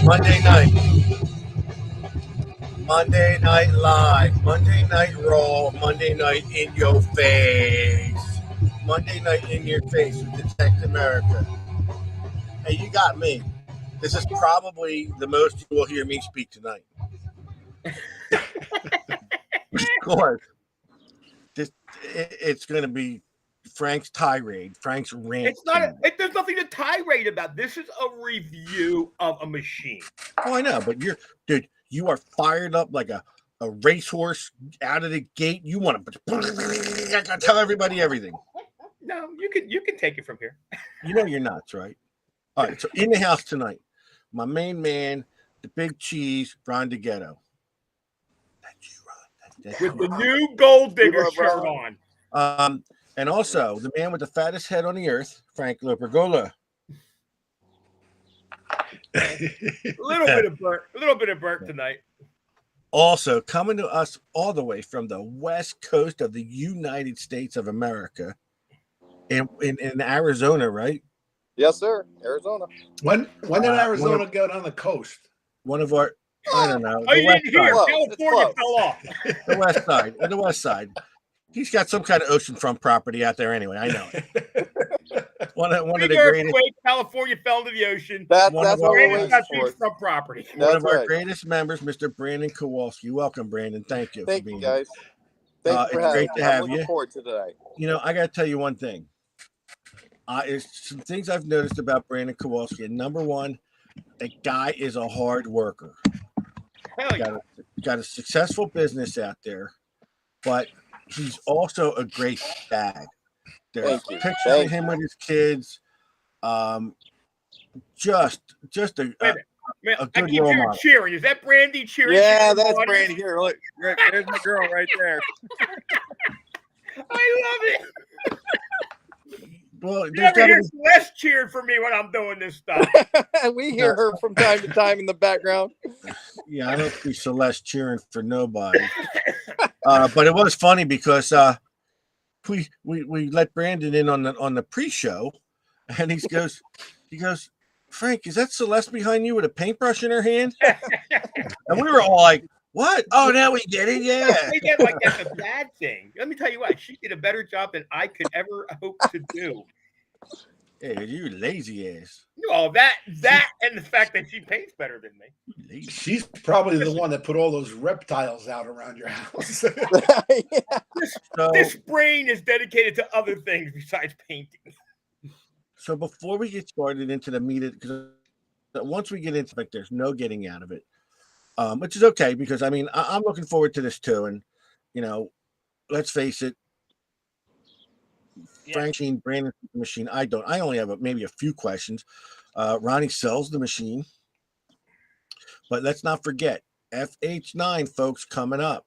Monday night, Monday Night Live, Monday Night Raw, Monday Night in your face, Monday Night in your face with Detect America. Hey, you got me. This is probably the most you will hear me speak tonight. Because it's going to be Frank's tirade, Frank's rant. It's not. There's nothing to tirade about. This is a review of a machine. Oh, I know, but you are fired up like a racehorse out of the gate. You want to tell everybody everything. No, you can take it from here. You know you're nuts, right? All right, so in the house tonight, my main man, the big cheese, Ron DeGhetto. That's you, Ron. With the new Gold Digger shirt on. And also the man with the fattest head on the earth, Frank Lopergola. A little bit of Bert tonight. Also coming to us all the way from the west coast of the United States of America, in Arizona, right? Yes, sir. Arizona. When did Arizona go down the coast? One of our, I don't know. Oh, you didn't hear? California fell off. The west side. The west side. He's got some kind of oceanfront property out there anyway. I know it. One of the greatest. California fell into the ocean. That's what we're waiting for. Beachfront property. One of our greatest members, Mr. Brandon Kowalski. Welcome, Brandon. Thank you. Thank you, guys. Thank you for it's great to have you. Looking forward to today. You know, I got to tell you one thing. It's some things I've noticed about Brandon Kowalski. And number one, the guy is a hard worker. Hell yeah. Got a successful business out there, but he's also a great dad. There's pictures of him with his kids. Just a good role model. Cheering. Is that Brandy cheering? Yeah, that's Brandy here. Look, there's my girl right there. I love it. Well, you never hear Celeste cheering for me when I'm doing this stuff. We hear her from time to time in the background. Yeah, I don't see Celeste cheering for nobody. But it was funny because we let Brandon in on the pre-show, and he goes, Frank, is that Celeste behind you with a paintbrush in her hand? And we were all like, what? Oh, now we get it, yeah. We get like that's a bad thing. Let me tell you what, she did a better job than I could ever hope to do. Hey, you lazy ass. Oh, that and the fact that she paints better than me. She's probably the one that put all those reptiles out around your house. This brain is dedicated to other things besides painting. So before we get started into the meat, because once we get into it, there's no getting out of it. Which is okay because I mean I'm looking forward to this too, and you know, let's face it, Frank Machine, Brandon Machine. I only have maybe a few questions. Ronnie sells the machine, but let's not forget FH9, folks, coming up.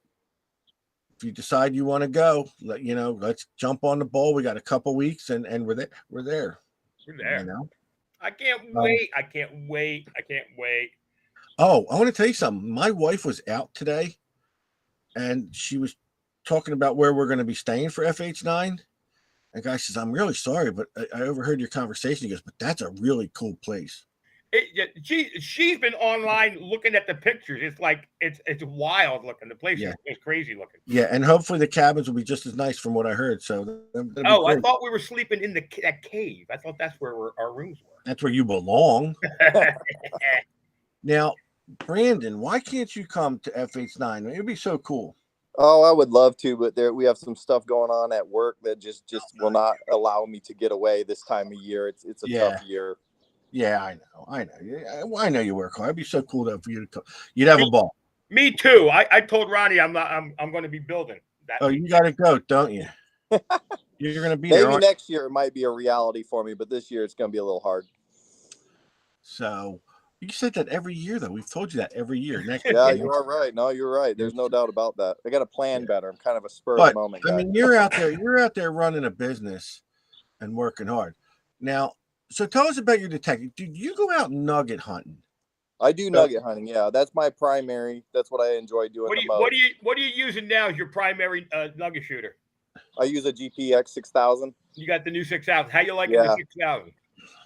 If you decide you want to go, let's jump on the ball. We got a couple weeks, and we're there. We're there. You know? I can't wait. I can't wait. Oh, I want to tell you something. My wife was out today, and she was talking about where we're going to be staying for FH9. And guy says, I'm really sorry, but I overheard your conversation. He goes, but that's a really cool place. She's been online looking at the pictures. It's like it's wild looking. The place is crazy looking. Yeah, and hopefully the cabins will be just as nice from what I heard. So, I thought we were sleeping in that cave. I thought that's where our rooms were. That's where you belong. Now, Brandon, why can't you come to FH9? It would be so cool. Oh, I would love to, but we have some stuff going on at work that just will not allow me to get away this time of year. It's a tough year. Yeah, I know. Yeah, I know you work hard. It'd be so cool for you to come. You'd have a ball. Me too. I told Ronnie I'm going to be building that. Oh, you got to go, don't you? You're going to be maybe there. Maybe next year it might be a reality for me, but this year it's going to be a little hard. So you said that every year, though. We've told you that every year. Yeah, you are right. No, you're right. There's no doubt about that. I got to plan better. I'm kind of a spur of the moment guy. I mean, you're out there running a business and working hard. Now, so tell us about your detective. Dude, you go out nugget hunting. I do nugget hunting. Yeah, that's my primary. That's what I enjoy doing. What are you using now as your primary nugget shooter? I use a GPX 6000. You got the new 6000. How you like the 6000?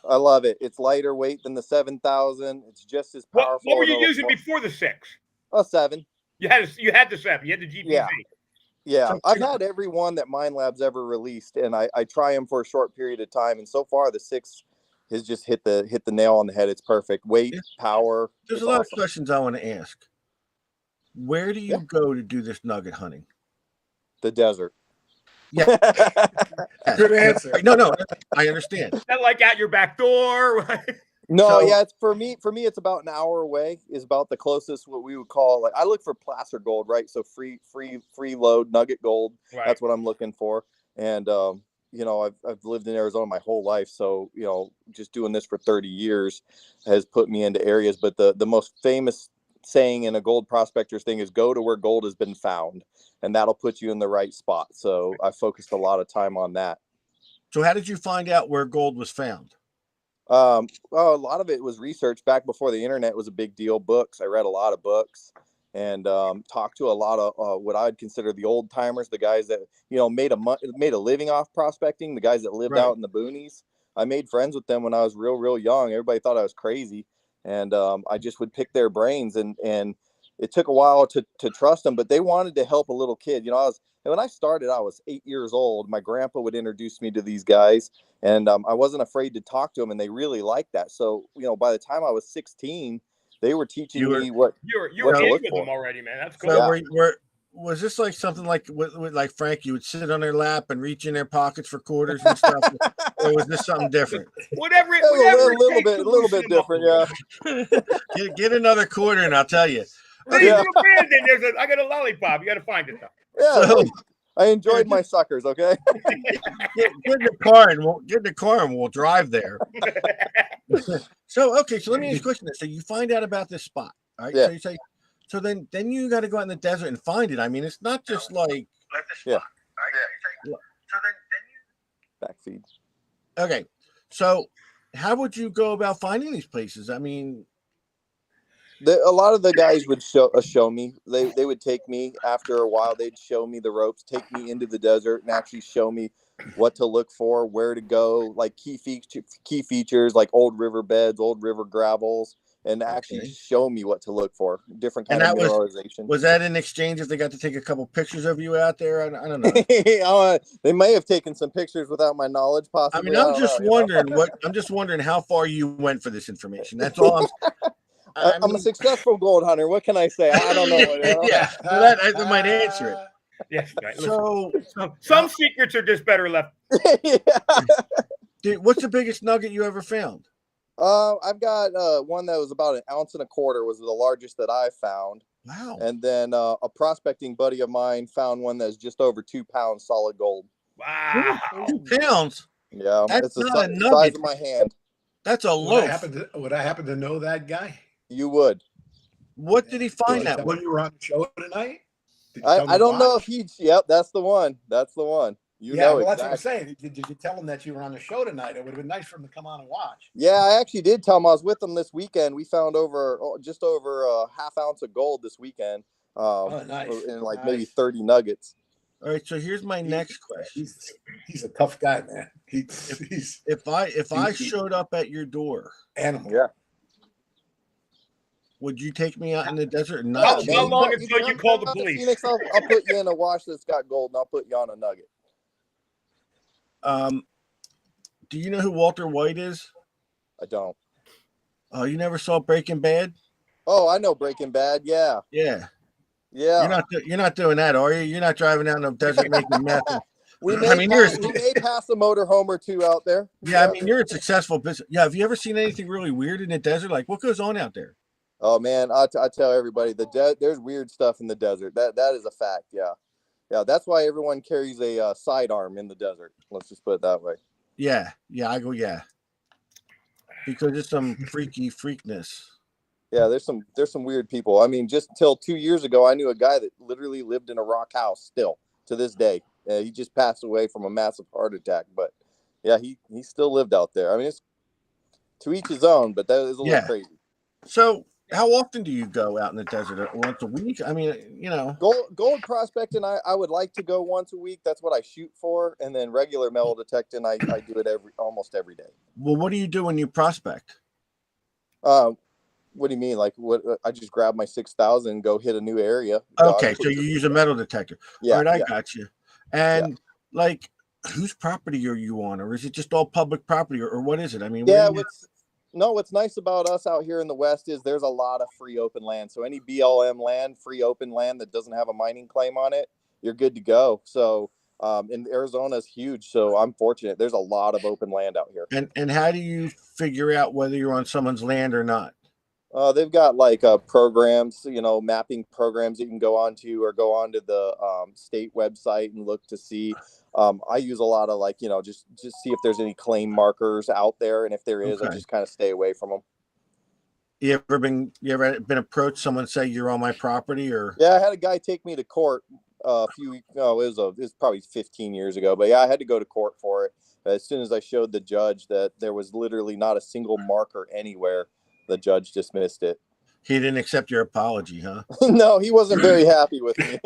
I love it. It's lighter weight than the 7000. It's just as powerful. What were you and using before the 6? A 7. You had the 7. You had the GPZ. Yeah, So- I've had every one that Mind Labs ever released, and I try them for a short period of time. And so far, the 6 has just hit the nail on the head. It's perfect. Weight, Yeah. power. There's it's a lot awesome. of questions I want to ask. Where do you go to do this nugget hunting? The desert. Yeah. Yes. Good answer. No, I understand. Not like out your back door. No, So- yeah, it's for me, it's about an hour away is about the closest what we would call, like, I look for placer gold, right? So free load nugget gold. Right. That's what I'm looking for. And you know, I've lived in Arizona my whole life, so you know, just doing this for 30 years has put me into areas. But the most famous saying in a gold prospector's thing is go to where gold has been found, and that'll put you in the right spot. So I focused a lot of time on that. So how did you find out where gold was found? Well, a lot of it was research back before the internet was a big deal. Books. I read a lot of books and talked to a lot of what I'd consider the old timers, the guys that, you know, made a living off prospecting, the guys that lived Right. out in the boonies. I made friends with them when I was real young. Everybody thought I was crazy, and I just would pick their brains, and it took a while to trust them, but they wanted to help a little kid. You know, when I started, I was 8 years old. My grandpa would introduce me to these guys, and I wasn't afraid to talk to them, and they really liked that. So, you know, by the time I was 16, they were teaching me what You were What to in look with for. them already, man. That's cool. So Yeah. was this like something like with like Frank? You would sit on their lap and reach in their pockets for quarters and stuff, or was this something different? Whatever a it little takes bit, to a little loosen bit them up different, little yeah. bit. Get another quarter, and I'll tell you. Hey, you Brandon, I got a lollipop. You got to find it though. Yeah, So- hey, I enjoyed my suckers. Okay. Get in the car and we'll drive there. So okay, so let me ask you a question. So you find out about this spot, all right? Yeah. So you say, so then you got to go out in the desert and find it. I mean, it's not just like Yeah. Yeah. Backfeed. okay. So how would you go about finding these places? I mean, A lot of the guys would show me. They would take me after a while. They'd show me the ropes, take me into the desert, and actually show me what to look for, where to go, like key features like old riverbeds, old river gravels, and actually Okay. show me what to look for. Different And kind of that mineralization. was that in exchange if they got to take a couple pictures of you out there? I don't know. They may have taken some pictures without my knowledge, I possibly. mean, I'm don't just know, you know? wondering I'm just wondering how far you went for this information. That's all. I'm a successful gold hunter. What can I say? I don't know. You know? Yeah, so that might answer it. Yes, right. Listen, So, some secrets are just better left. Yeah. dude, what's the biggest nugget you ever found? I've got one that was about 1.25 ounces was the largest that I found. Wow. And then a prospecting buddy of mine found one that's just over 2 pounds solid gold. Wow. 2 pounds. Yeah, That's it's the not a size nugget. of my hand. That's a Would I loaf. happen to know that guy? You would. What did he find Did you that tell with? him you were on the show tonight? Did you tell him I don't know watch? if he. Yep, that's the one. That's the one. You Yeah, know well, that's what I'm exactly. saying. Did you tell him that you were on the show tonight? It would have been nice for him to come on and watch. Yeah, I actually did tell him I was with him this weekend. We found just over a 1/2 ounce of gold this weekend. Nice. And like maybe Nice. 30 nuggets. All right, so here's my next question. He's a tough guy, man. He's If I he- showed up at your door, animal. Yeah. would you take me out in the desert and How- not how show me? long until you call the come to police? Phoenix, I'll put you in a wash that's got gold, and I'll put you on a nugget. Do you know who Walter White is? I don't. Oh, you never saw Breaking Bad? Oh, I know Breaking Bad. Yeah, Yeah. yeah. You're not doing that, are you? You're not driving out in the desert making meth. We I may, mean, pass, you're- we may pass a motorhome or two out there. Yeah, I mean, you're a successful business. Yeah, have you ever seen anything really weird in the desert? Like, what goes on out there? Oh man, I tell everybody there's weird stuff in the desert. That is a fact. Yeah, yeah. That's why everyone carries a sidearm in the desert. Let's just put it that way. Yeah, I go, yeah. Because it's some freakness. Yeah, there's some weird people. I mean, just until 2 years ago, I knew a guy that literally lived in a rock house still to this day. He just passed away from a massive heart attack, but yeah, he still lived out there. I mean, it's to each his own, but that is a little Yeah. crazy. So how often do you go out in the desert? Once a week? I mean, you know. Gold prospecting, I would like to go once a week. That's what I shoot for. And then regular metal detecting, I do it almost every day. Well, what do you do when you prospect? What do you mean? Like what? I just grab my 6,000 and go hit a new area. Okay, so you use a metal detector. Yeah, All right, I yeah. got you. And like, whose property are you on, or is it just all public property, or what is it? I mean, Yeah, what's nice about us out here in the West is there's a lot of free open land. So any BLM land, free open land that doesn't have a mining claim on it, you're good to go. So and Arizona is huge, so I'm fortunate. There's a lot of open land out here. And how do you figure out whether you're on someone's land or not? They've got like programs, mapping programs you can go onto or go onto the state website and look to see. I use a lot of just see if there's any claim markers out there, and if there is, I just kind of stay away from them. You ever been approached? Someone say you're on my property, or? Yeah, I had a guy take me to court a few. It was probably 15 years ago, but yeah, I had to go to court for it. As soon as I showed the judge that there was literally not a single marker anywhere, the judge dismissed it. He didn't accept your apology, huh? No, he wasn't very happy with me.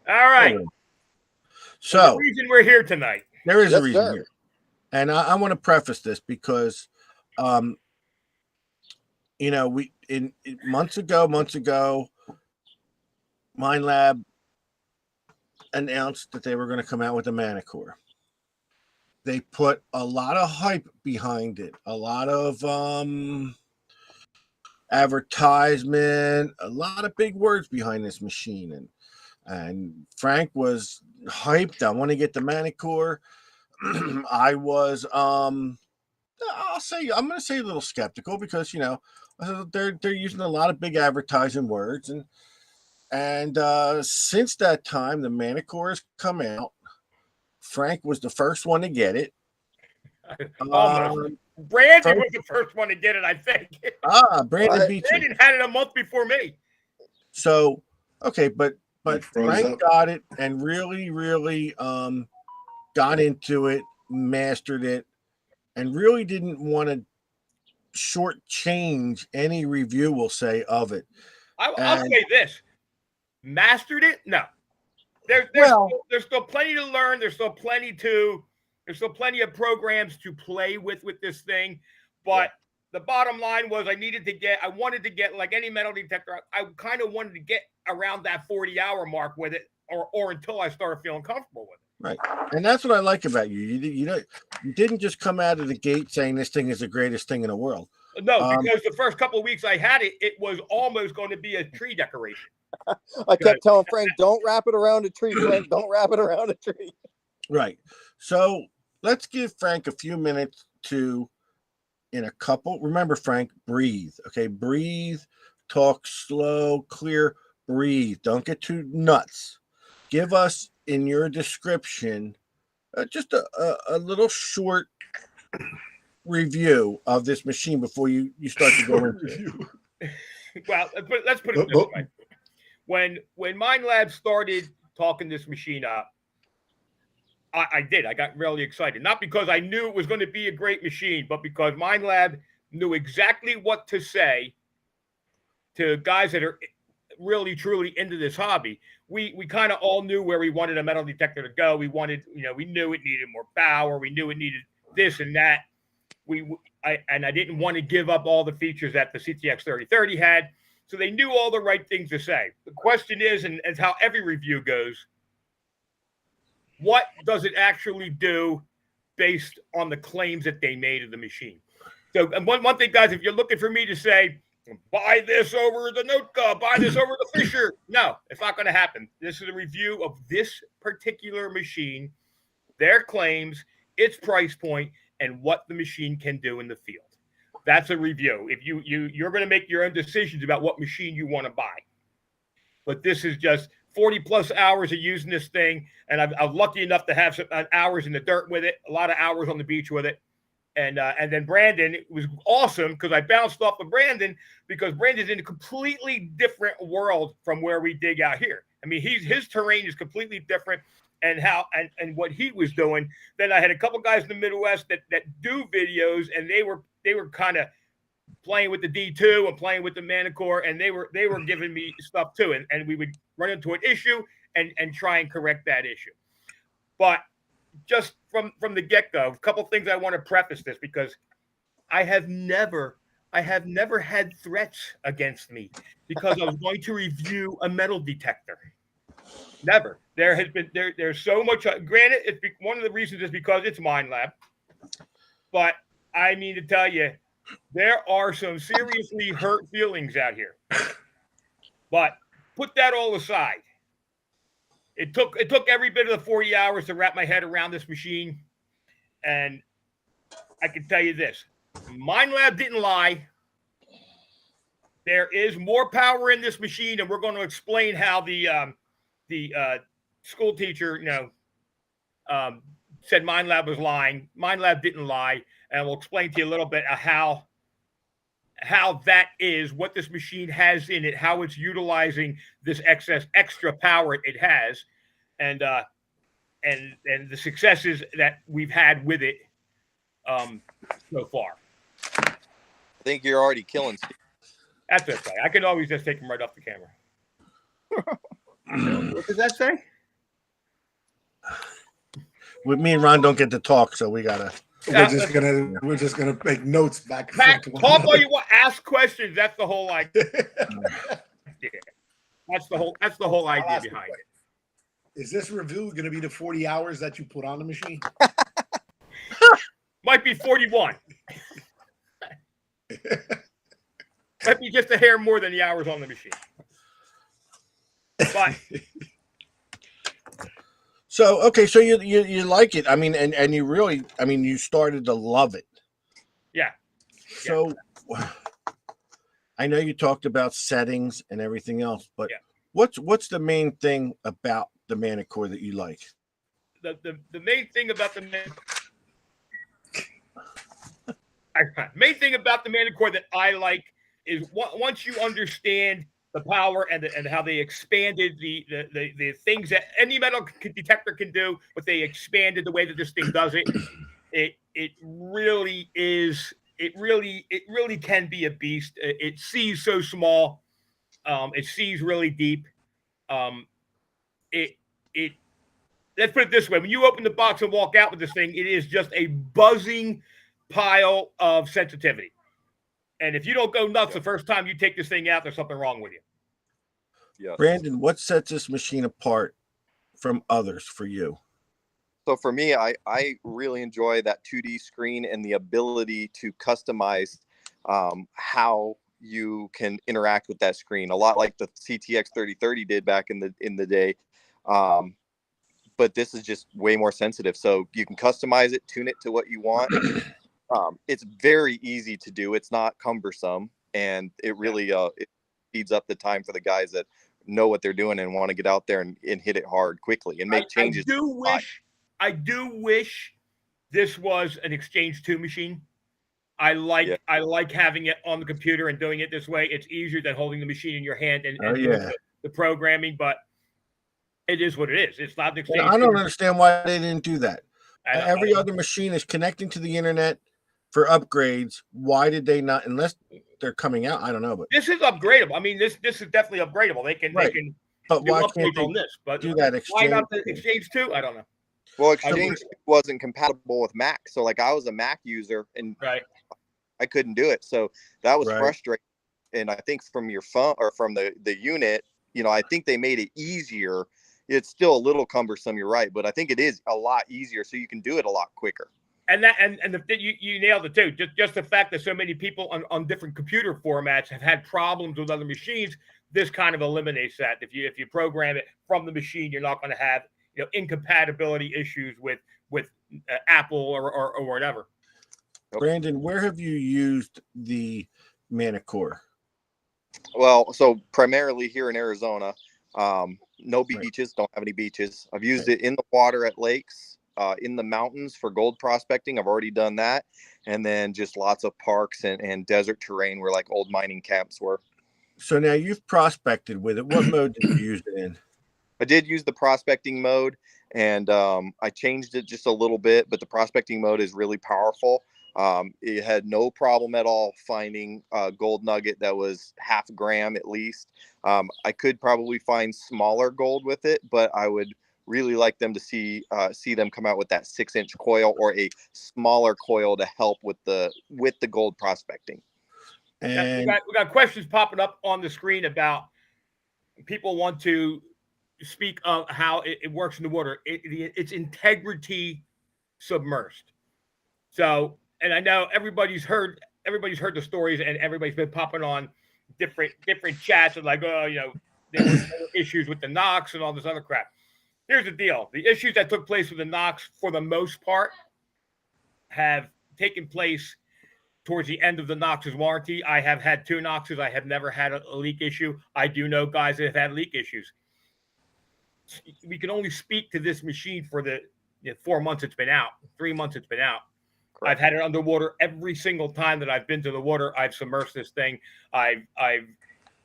All right. So the reason we're here tonight. There is a reason here. And I want to preface this because we months ago, Minelab announced that they were going to come out with a Manticore. They put a lot of hype behind it, a lot of advertisement, a lot of big words behind this machine. And Frank was hyped. I want to get the Manticore. I was I'm going to say a little skeptical because they're using a lot of big advertising words, and since that time the Manticore has come out. Frank was the first one to get it. Brandon was the first one to get it, I think. Brandon beat you. Brandon had it a month before me. So okay, but Frank got it and really got into it, mastered it, and really didn't want to shortchange any review, we'll say, of it. I'll say this: mastered it? No. There's still plenty to learn. There's still plenty of programs to play with this thing. But the bottom line was I wanted to get like any metal detector. I kind of wanted to get around that 40-hour mark with it or until I started feeling comfortable with it. Right. And that's what I like about you. You didn't just come out of the gate saying this thing is the greatest thing in the world. No, because the first couple of weeks I had it, it was almost going to be a tree decoration. I kept telling Frank, don't wrap it around a tree, Frank. Don't wrap it around a tree. Right. So let's give Frank a few minutes remember, Frank, breathe. Okay, breathe, talk slow, clear, breathe. Don't get too nuts. Give us, in your description, just a little short review of this machine before you start to go into it. Well, let's put it this way. When Minelab started talking this machine up, I got really excited. Not because I knew it was going to be a great machine, but because Minelab knew exactly what to say to guys that are really, truly into this hobby. We kind of all knew where we wanted a metal detector to go. We wanted, we knew it needed more power. We knew it needed this and that. I didn't want to give up all the features that the CTX 3030 had. So they knew all the right things to say. The question is, and it's how every review goes, what does it actually do based on the claims that they made of the machine? So and one thing, guys, if you're looking for me to say, buy this over the Notka, buy this over the Fisher, no, it's not going to happen. This is a review of this particular machine, their claims, its price point, and what the machine can do in the field. That's a review. If you're going to make your own decisions about what machine you want to buy. But this is just 40 plus hours of using this thing. And I'm lucky enough to have some hours in the dirt with it, a lot of hours on the beach with it. And then Brandon, it was awesome because I bounced off of Brandon because Brandon's in a completely different world from where we dig out here. I mean, his terrain is completely different. And what he was doing. Then I had a couple guys in the Midwest that do videos, and they were kind of playing with the D2 and playing with the Manticore, and they were giving me stuff too, and we would run into an issue and try and correct that issue. But just from the get-go, a couple things I want to preface this, because I have never had threats against me because I was going to review a metal detector. Never. There has been there's so much. Granted, one of the reasons is because it's Minelab, but I mean to tell you, there are some seriously hurt feelings out here. But put that all aside. It took every bit of the 40 hours to wrap my head around this machine, and I can tell you this: Minelab didn't lie. There is more power in this machine, and we're going to explain how the school teacher, said Minelab was lying. Minelab didn't lie, and we'll explain to you a little bit how that is, what this machine has in it, how it's utilizing this extra power it has, and the successes that we've had with it so far. I think you're already killing Steve. That's okay. I can always just take him right off the camera. What does that say? With me and Ron don't get to talk, so we gotta. We're just gonna make notes back. Talk all you want. Ask questions. That's the whole idea. Yeah. That's the whole idea behind it. Is this review going to be the 40 hours that you put on the machine? Might be 41. Might be just a hair more than the hours on the machine. But so okay, so you like it. I mean, and you really, I mean, you started to love it. Yeah. So I know you talked about settings and everything else, but what's the main thing about the Manticore that you like? The main thing about the Manticore that I like is once you understand the power and how they expanded the things that any metal detector can do, but they expanded the way that this thing does it. It really is. It really can be a beast. It sees so small. It sees really deep. Let's put it this way: when you open the box and walk out with this thing, it is just a buzzing pile of sensitivity. And if you don't go nuts the first time you take this thing out, there's something wrong with you. Yeah. Brandon, what sets this machine apart from others for you? So for me, I really enjoy that 2D screen and the ability to customize how you can interact with that screen. A lot like the CTX 3030 did back in the day. But this is just way more sensitive. So you can customize it, tune it to what you want. It's very easy to do. It's not cumbersome, and it really it speeds up the time for the guys that know what they're doing and want to get out there and hit it hard quickly and make changes. I do wish this was an Exchange 2 machine. I like having it on the computer and doing it this way. It's easier than holding the machine in your hand and doing the programming, but it is what it is. It's not the Exchange. I don't understand why they didn't do that. Every other machine is connecting to the internet for upgrades. Why did they not? Unless they're coming out, I don't know. But this is upgradable. I mean, this is definitely upgradable. They can but do why upgrades can't they on this? But do that? Why not the Exchange 2? I don't know. Well, Exchange wasn't compatible with Mac, so like I was a Mac user and I couldn't do it, so that was frustrating. And I think from your phone or from the unit, I think they made it easier. It's still a little cumbersome, you're right, but I think it is a lot easier, so you can do it a lot quicker. And you nailed it too. Just the fact that so many people on different computer formats have had problems with other machines, this kind of eliminates that. If you program it from the machine, you're not going to have incompatibility issues with Apple or whatever. Brandon, where have you used the Manticore? Well, so primarily here in Arizona. No beaches, don't have any beaches. I've used it in the water at lakes, in the mountains for gold prospecting. I've already done that. And then just lots of parks and desert terrain where like old mining camps were. So now you've prospected with it. What mode did you use it in? I did use the prospecting mode, and I changed it just a little bit, but the prospecting mode is really powerful. It had no problem at all finding a gold nugget that was half a gram at least. I could probably find smaller gold with it, but I would really like them to see them come out with that 6-inch coil or a smaller coil to help with the gold prospecting. And we got questions popping up on the screen about people want to speak of how it works in the water. It's integrity submersed. So, and I know everybody's heard the stories, and everybody's been popping on different chats and like, oh, there were issues with the NOx and all this other crap. Here's the deal: the issues that took place with the NOx, for the most part, have taken place towards the end of the NOx's warranty. I have had 2 NOxes. I have never had a leak issue. I do know guys that have had leak issues. We can only speak to this machine for the 4 months it's been out, 3 months it's been out. Correct. I've had it underwater every single time that I've been to the water. I've submersed this thing. I've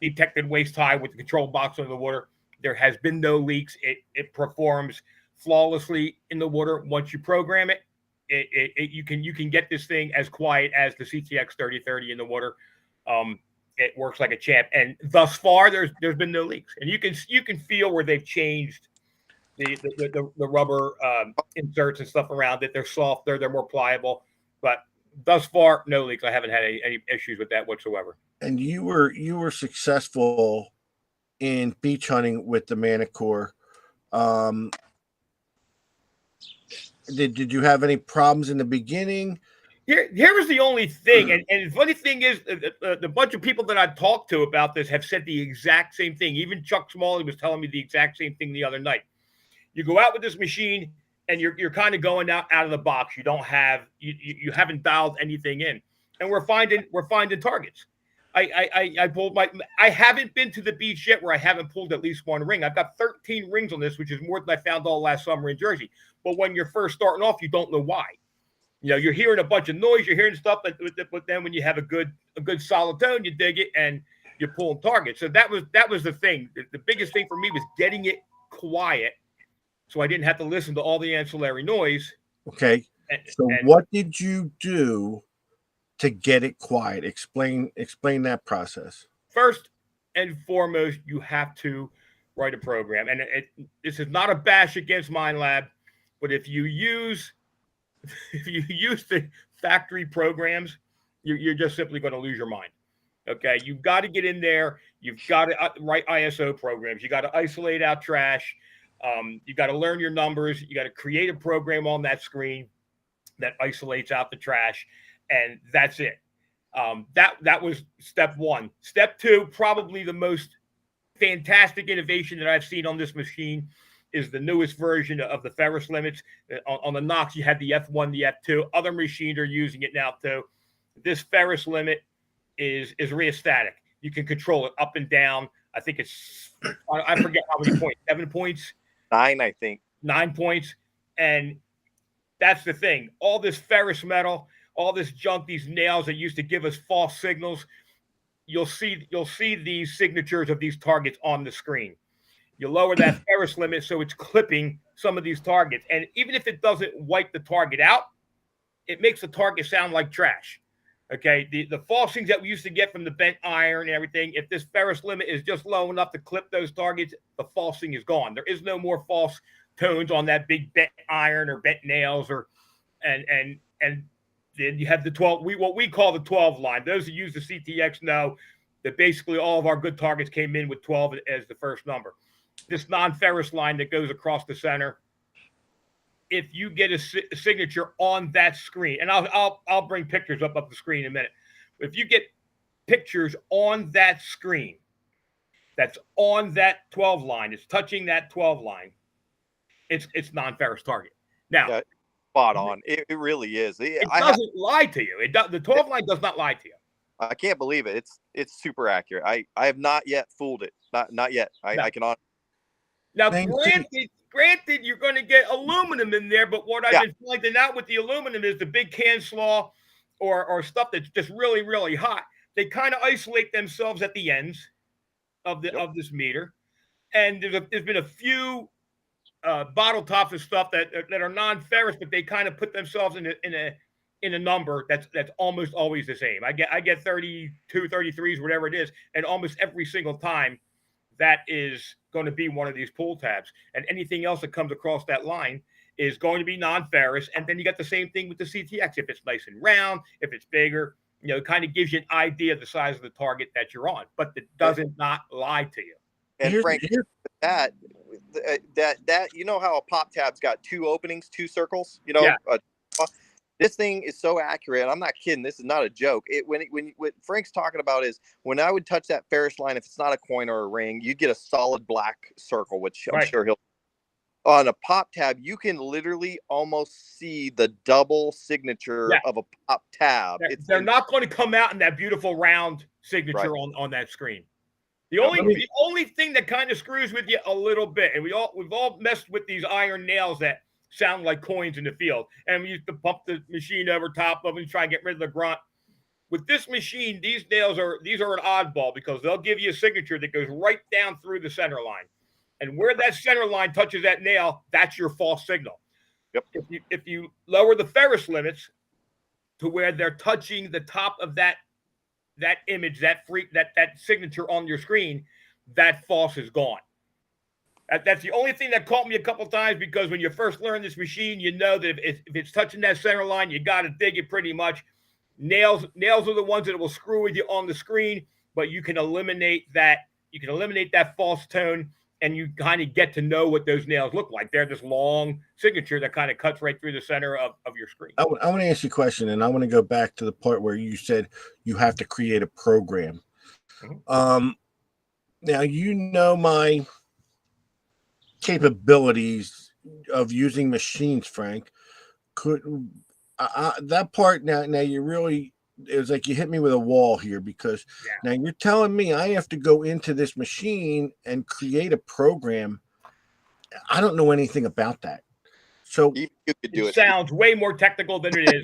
detected waist high with the control box under the water. There has been no leaks. It performs flawlessly in the water. Once you program it, you can get this thing as quiet as the CTX 3030 in the water. It works like a champ. And thus far, there's been no leaks. And you can feel where they've changed the rubber inserts and stuff around it. They're softer, they're more pliable. But thus far, no leaks. I haven't had any issues with that whatsoever. And you were successful in beach hunting with the Manticore. Did you have any problems in the beginning? Here was the only thing, and the funny thing is, the bunch of people that I've talked to about this have said the exact same thing. Even Chuck Smalley was telling me the exact same thing the other night. You go out with this machine, and you're kind of going out of the box. You don't have you haven't dialed anything in, and we're finding targets. I pulled I haven't been to the beach yet where I haven't pulled at least one ring. I've got 13 rings on this, which is more than I found all last summer in Jersey. But when you're first starting off, you don't know why. You're hearing a bunch of noise, you're hearing stuff, but then when you have a good solid tone, you dig it and you're pulling targets. So that was the thing. The biggest thing for me was getting it quiet, so I didn't have to listen to all the ancillary noise. Okay. So what did you do to get it quiet? Explain that process. First and foremost, you have to write a program. And this is not a bash against Minelab, but if you use the factory programs, you're just simply going to lose your mind. Okay, you've got to get in there. You've got to write ISO programs. You got to isolate out trash. You got to learn your numbers. You got to create a program on that screen that isolates out the trash, and that's it. That was step 1. Step 2, probably the most fantastic innovation that I've seen on this machine, is the newest version of the Ferris limits. On the NOx, you had the F1, the F2. Other machines are using it now too. This Ferris limit is rheostatic. You can control it up and down. I think I forget how many points. 7 points? 9, I think. 9 points. And that's the thing. All this ferrous metal, all this junk, these nails that used to give us false signals, you'll see these signatures of these targets on the screen. You lower that Ferris limit so it's clipping some of these targets. And even if it doesn't wipe the target out, it makes the target sound like trash. Okay, the false things that we used to get from the bent iron and everything, if this Ferris limit is just low enough to clip those targets, the false thing is gone. There is no more false tones on that big bent iron or bent nails, and then you have the 12, what we call the 12 line. Those who use the CTX know that basically all of our good targets came in with 12 as the first number. This non-ferrous line that goes across the center, if you get a signature on that screen, and I'll bring pictures up the screen in a minute. If you get pictures on that screen that's on that 12 line, it's touching that 12 line, it's non-ferrous target. Now, yeah, spot on. It really is. It doesn't lie to you. The 12 line does not lie to you. I can't believe it. It's super accurate. I have not yet fooled it. Not yet. I can on. Now, granted, you're going to get aluminum in there, but what I've been finding out with the aluminum is the big can slaw or stuff that's just really, really hot. They kind of isolate themselves at the ends of this meter, and there's been a few bottle tops and stuff that are non-ferrous, but they kind of put themselves in in a number that's almost always the same. I get 32, 33s, whatever it is, and almost every single time that is going to be one of these pull tabs. And anything else that comes across that line is going to be non-ferrous. And then you got the same thing with the CTX. If it's nice and round, if it's bigger, it kind of gives you an idea of the size of the target that you're on, but it doesn't not lie to you. And Frank, that you know how a pop tab's got 2 openings, 2 circles, this thing is so accurate. And I'm not kidding. This is not a joke. What Frank's talking about is when I would touch that ferrous line, if it's not a coin or a ring, you get a solid black circle, which I'm sure he'll. On a pop tab, you can literally almost see the double signature of a pop tab. They're not going to come out in that beautiful round signature on that screen. The only thing that kind of screws with you a little bit, and we've all messed with these iron nails that sound like coins in the field, and we used to pump the machine over top of them and try and get rid of the grunt. With this machine, these nails are an oddball because they'll give you a signature that goes right down through the center line. And where that center line touches that nail, that's your false signal. Yep. If you lower the ferrous limits to where they're touching the top of that image, that signature on your screen, that false is gone. That's the only thing that caught me a couple times, because when you first learn this machine, you know that if it's touching that center line, you got to dig it pretty much. Nails are the ones that will screw with you on the screen, but you can eliminate that. You can eliminate that false tone, and you kind of get to know what those nails look like. They're this long signature that kind of cuts right through the center of your screen. I want to ask you a question, and I want to go back to the part where you said you have to create a program. Mm-hmm. Now, my capabilities of using machines, Frank. That part now you really, it was like you hit me with a wall here, because now you're telling me I have to go into this machine and create a program. I don't know anything about that. So you could do it sounds way more technical than it is.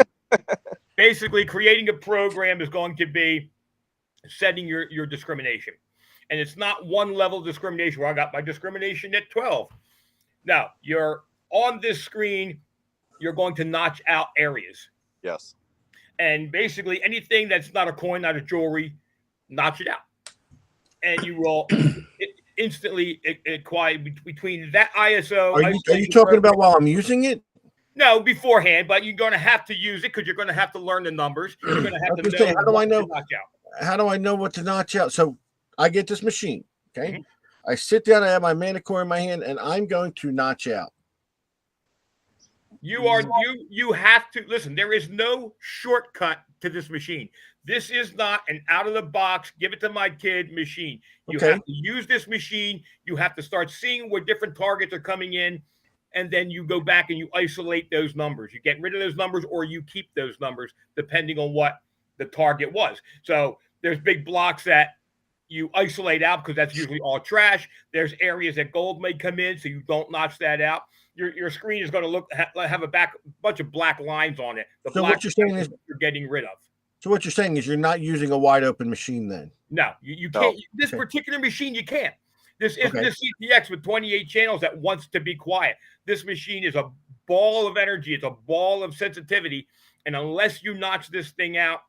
Basically, creating a program is going to be setting your discrimination. And it's not one level of discrimination where I got my discrimination at 12. Now, you're on this screen, you're going to notch out areas. Yes. And basically anything that's not a coin, not a jewelry, notch it out. And you will instantly quiet between that ISO. Are you talking about while I'm using it? No, beforehand, but you're going to have to use it because you're going to have to learn the numbers. You're going to have to know how do I know? Notch out. How do I know what to notch out? So I get this machine, okay? Mm-hmm. I sit down, I have my Manicore in my hand, and I'm going to notch out. You have to listen. There is no shortcut to this machine. This is not an out of the box, give it to my kid machine. You have to use this machine. You have to start seeing where different targets are coming in, and then you go back and you isolate those numbers. You get rid of those numbers, or you keep those numbers depending on what the target was. So there's big blocks that you isolate out because that's usually all trash. There's areas that gold may come in, so you don't notch that out. Your screen is going to have a bunch of black lines on it. So what you're saying is you're getting rid of. So what you're saying is you're not using a wide open machine then? No, you can't. This particular machine, you can't. This isn't a CTX with 28 channels that wants to be quiet. This machine is a ball of energy. It's a ball of sensitivity. And unless you notch this thing out,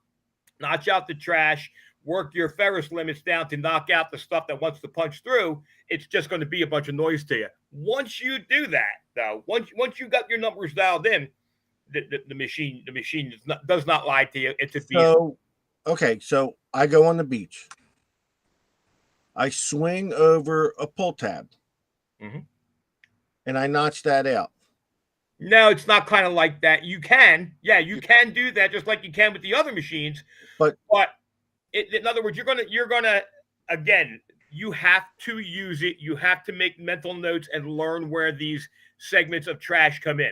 notch out the trash, work your ferrous limits down to knock out the stuff that wants to punch through, it's just going to be a bunch of noise to you. Once you do that, though, once you got your numbers dialed in, the machine does not lie to you. It's a beast. So I go on the beach. I swing over a pull tab, and I notch that out. No, it's not kind of like that. You can do that just like you can with the other machines. But in other words, you're gonna again, you have to use it. You have to make mental notes and learn where these segments of trash come in.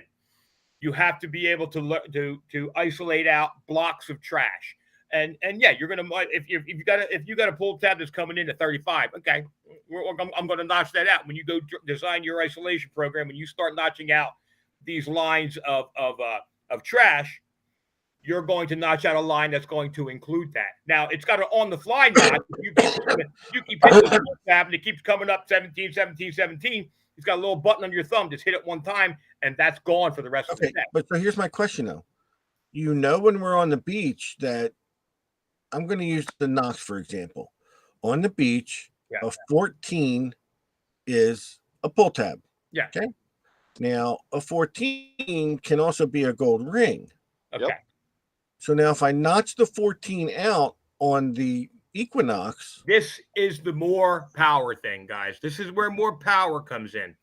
You have to be able to isolate out blocks of trash. And you're gonna if you got a pull tab that's coming in at 35, okay, I'm gonna notch that out. When you go design your isolation program, when you start notching out these lines of trash, you're going to notch out a line that's going to include that. Now, it's got an on-the-fly notch. You keep hitting the tab, and it keeps coming up 17, 17, 17. It's got a little button on your thumb. Just hit it one time, and that's gone for the rest of the day. But so here's my question, though. you know, when we're on the beach, that I'm going to use the Knox for example. On the beach, Yeah. a 14 is a pull tab. Yeah. Okay. Now, a 14 can also be a gold ring. Okay. Yep. So now, if I notch the 14 out on the Equinox, This is the more power thing, guys. This is where more power comes in.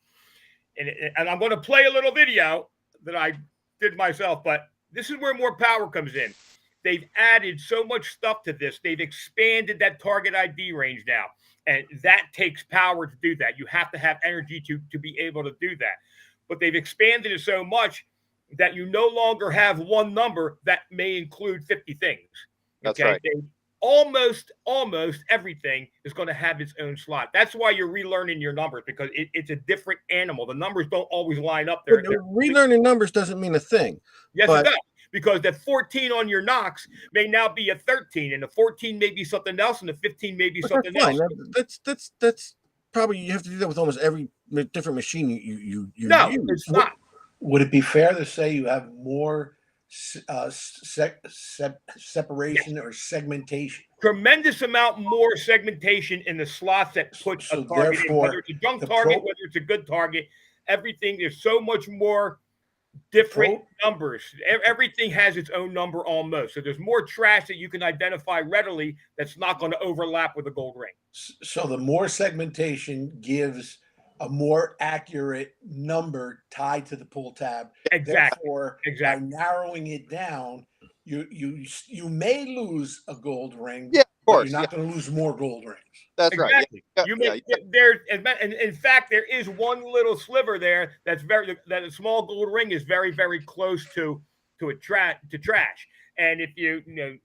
And I'm going to play a little video that I did myself, but this is where more power comes in. They've added so much stuff to this. They've expanded that target ID range now. And that takes power to do that. You have to have energy to be able to do that. But they've expanded it so much that you no longer have one number that may include 50 things. That's right. Almost everything is going to have its own slot. That's why you're relearning your numbers, because it's a different animal. The numbers don't always line up there. Relearning numbers doesn't mean a thing. Yes, it does. Because the 14 on your Knox may now be a 13, and the 14 may be something else, and the 15 may be something else. That's probably, you have to do that with almost every different machine you no, use. It's not. Would it be fair to say you have more separation or segmentation? Tremendous amount more segmentation in the slots that put So a target in, whether it's a junk target, whether it's a good target, everything. There's so much more different numbers. Everything has its own number almost. So there's more trash that you can identify readily that's not going to overlap with a gold ring. So the more segmentation gives a more accurate number tied to the pull tab. Exactly. Therefore, by narrowing it down, you may lose a gold ring. Yeah, of course. But you're not going to lose more gold rings. That's exactly. right. You may there, and in fact, there is one little sliver there that a small gold ring is very, very close to trash. And if you know,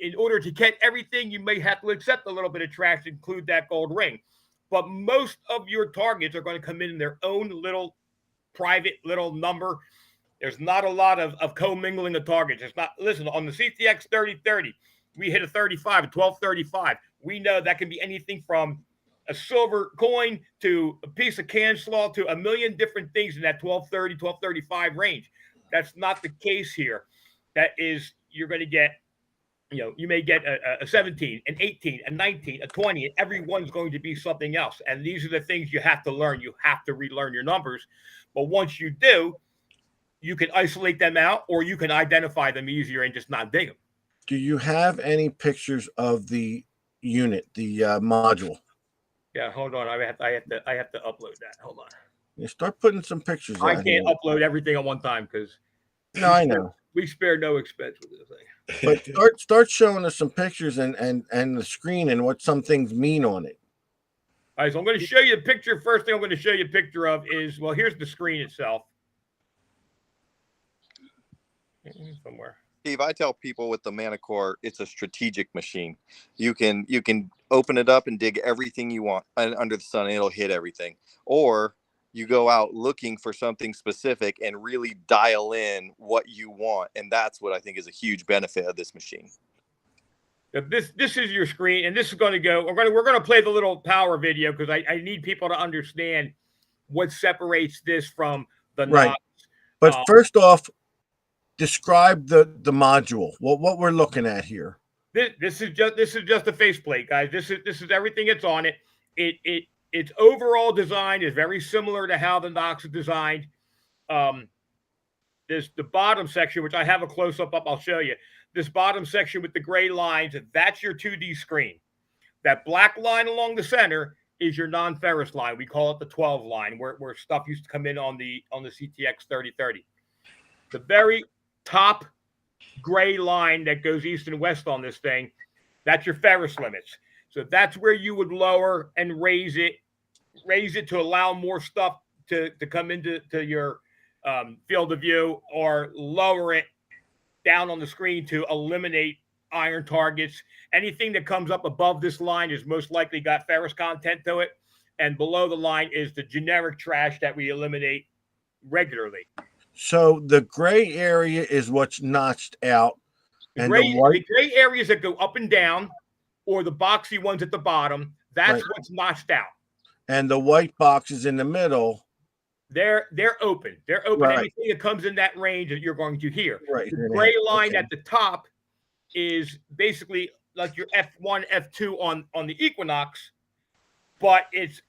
in order to get everything, you may have to accept a little bit of trash to include that gold ring. But most of your targets are going to come in their own little private little number. There's not a lot of commingling of targets. It's not. Listen, on the CTX 3030, we hit a 35, a 1235. We know that can be anything from a silver coin to a piece of can slaw to a million different things in that 1230, 1235 range. That's not the case here. That is, you're going to get, you may get a 17, an 18, a 19, a 20, and everyone's going to be something else. And these are the things you have to learn. You have to relearn your numbers. But once you do, you can isolate them out, or you can identify them easier and just not dig them. Do you have any pictures of the unit, the module? Yeah, hold on. I have to upload that. Hold on. You start putting some pictures. I can't upload everything at one time because I know we spare no expense with this thing. But start showing us some pictures and the screen and what some things mean on it. All right, so I'm going to show you a picture. First thing I'm going to show you a picture of is, well, here's the screen itself. Somewhere. Steve, I tell people with the Manticore, it's a strategic machine. You can open it up and dig everything you want under the sun, and it'll hit everything. Or you go out looking for something specific and really dial in what you want, and that's what I think is a huge benefit of this machine. This is your screen, and this is going to go. We're going to play the little power video because I need people to understand what separates this from the right. But first off, describe the module. What we're looking at here. This is just a faceplate, guys. This is everything that's on it. Its overall design is very similar to how the Knox is designed. There's the bottom section, which I have a close up. I'll show you. This bottom section with the gray lines, that's your 2D screen. That black line along the center is your non-ferrous line. We call it the 12 line, where stuff used to come in on the CTX 3030. The very top gray line that goes east and west on this thing, that's your ferrous limits. So that's where you would lower and raise it to allow more stuff to come into your field of view, or lower it down on the screen to eliminate iron targets. Anything that comes up above this line is most likely got ferrous content to it, and below the line is the generic trash that we eliminate regularly. So the gray area is what's notched out, and the gray areas that go up and down, or the boxy ones at the bottom, that's what's notched out. And the white boxes in the middle They're open. They're open. Right. Anything that comes in that range that you're going to hear. Right. The gray line Okay. at the top is basically like your F1, F2 on the Equinox, but it's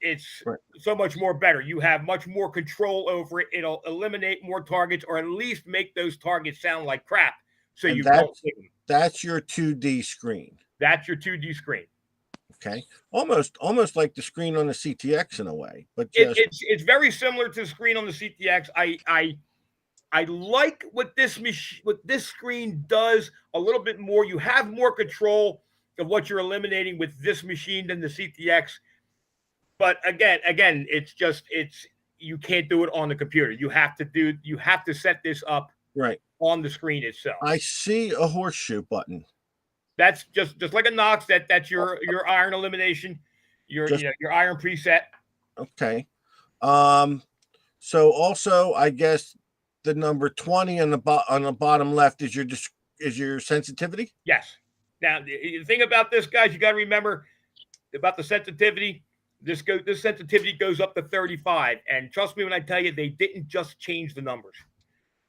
Right. so much more better. You have much more control over it. It'll eliminate more targets, or at least make those targets sound like crap, so And you don't hit them. That's your 2D screen. That's your 2D screen. Okay, almost like the screen on the CTX in a way, but just It's very similar to the screen on the CTX. I like what this screen does a little bit more. You have more control of what you're eliminating with this machine than the CTX. But again, it's you can't do it on the computer. You have to set this up right on the screen itself. I see a horseshoe button. That's just like a Knox. That's your iron elimination, your iron preset. Okay. So also, I guess the number 20 on the bottom left is your sensitivity. Yes. Now the thing about this, guys, you got to remember about the sensitivity. This sensitivity goes up to 35, and trust me when I tell you, they didn't just change the numbers.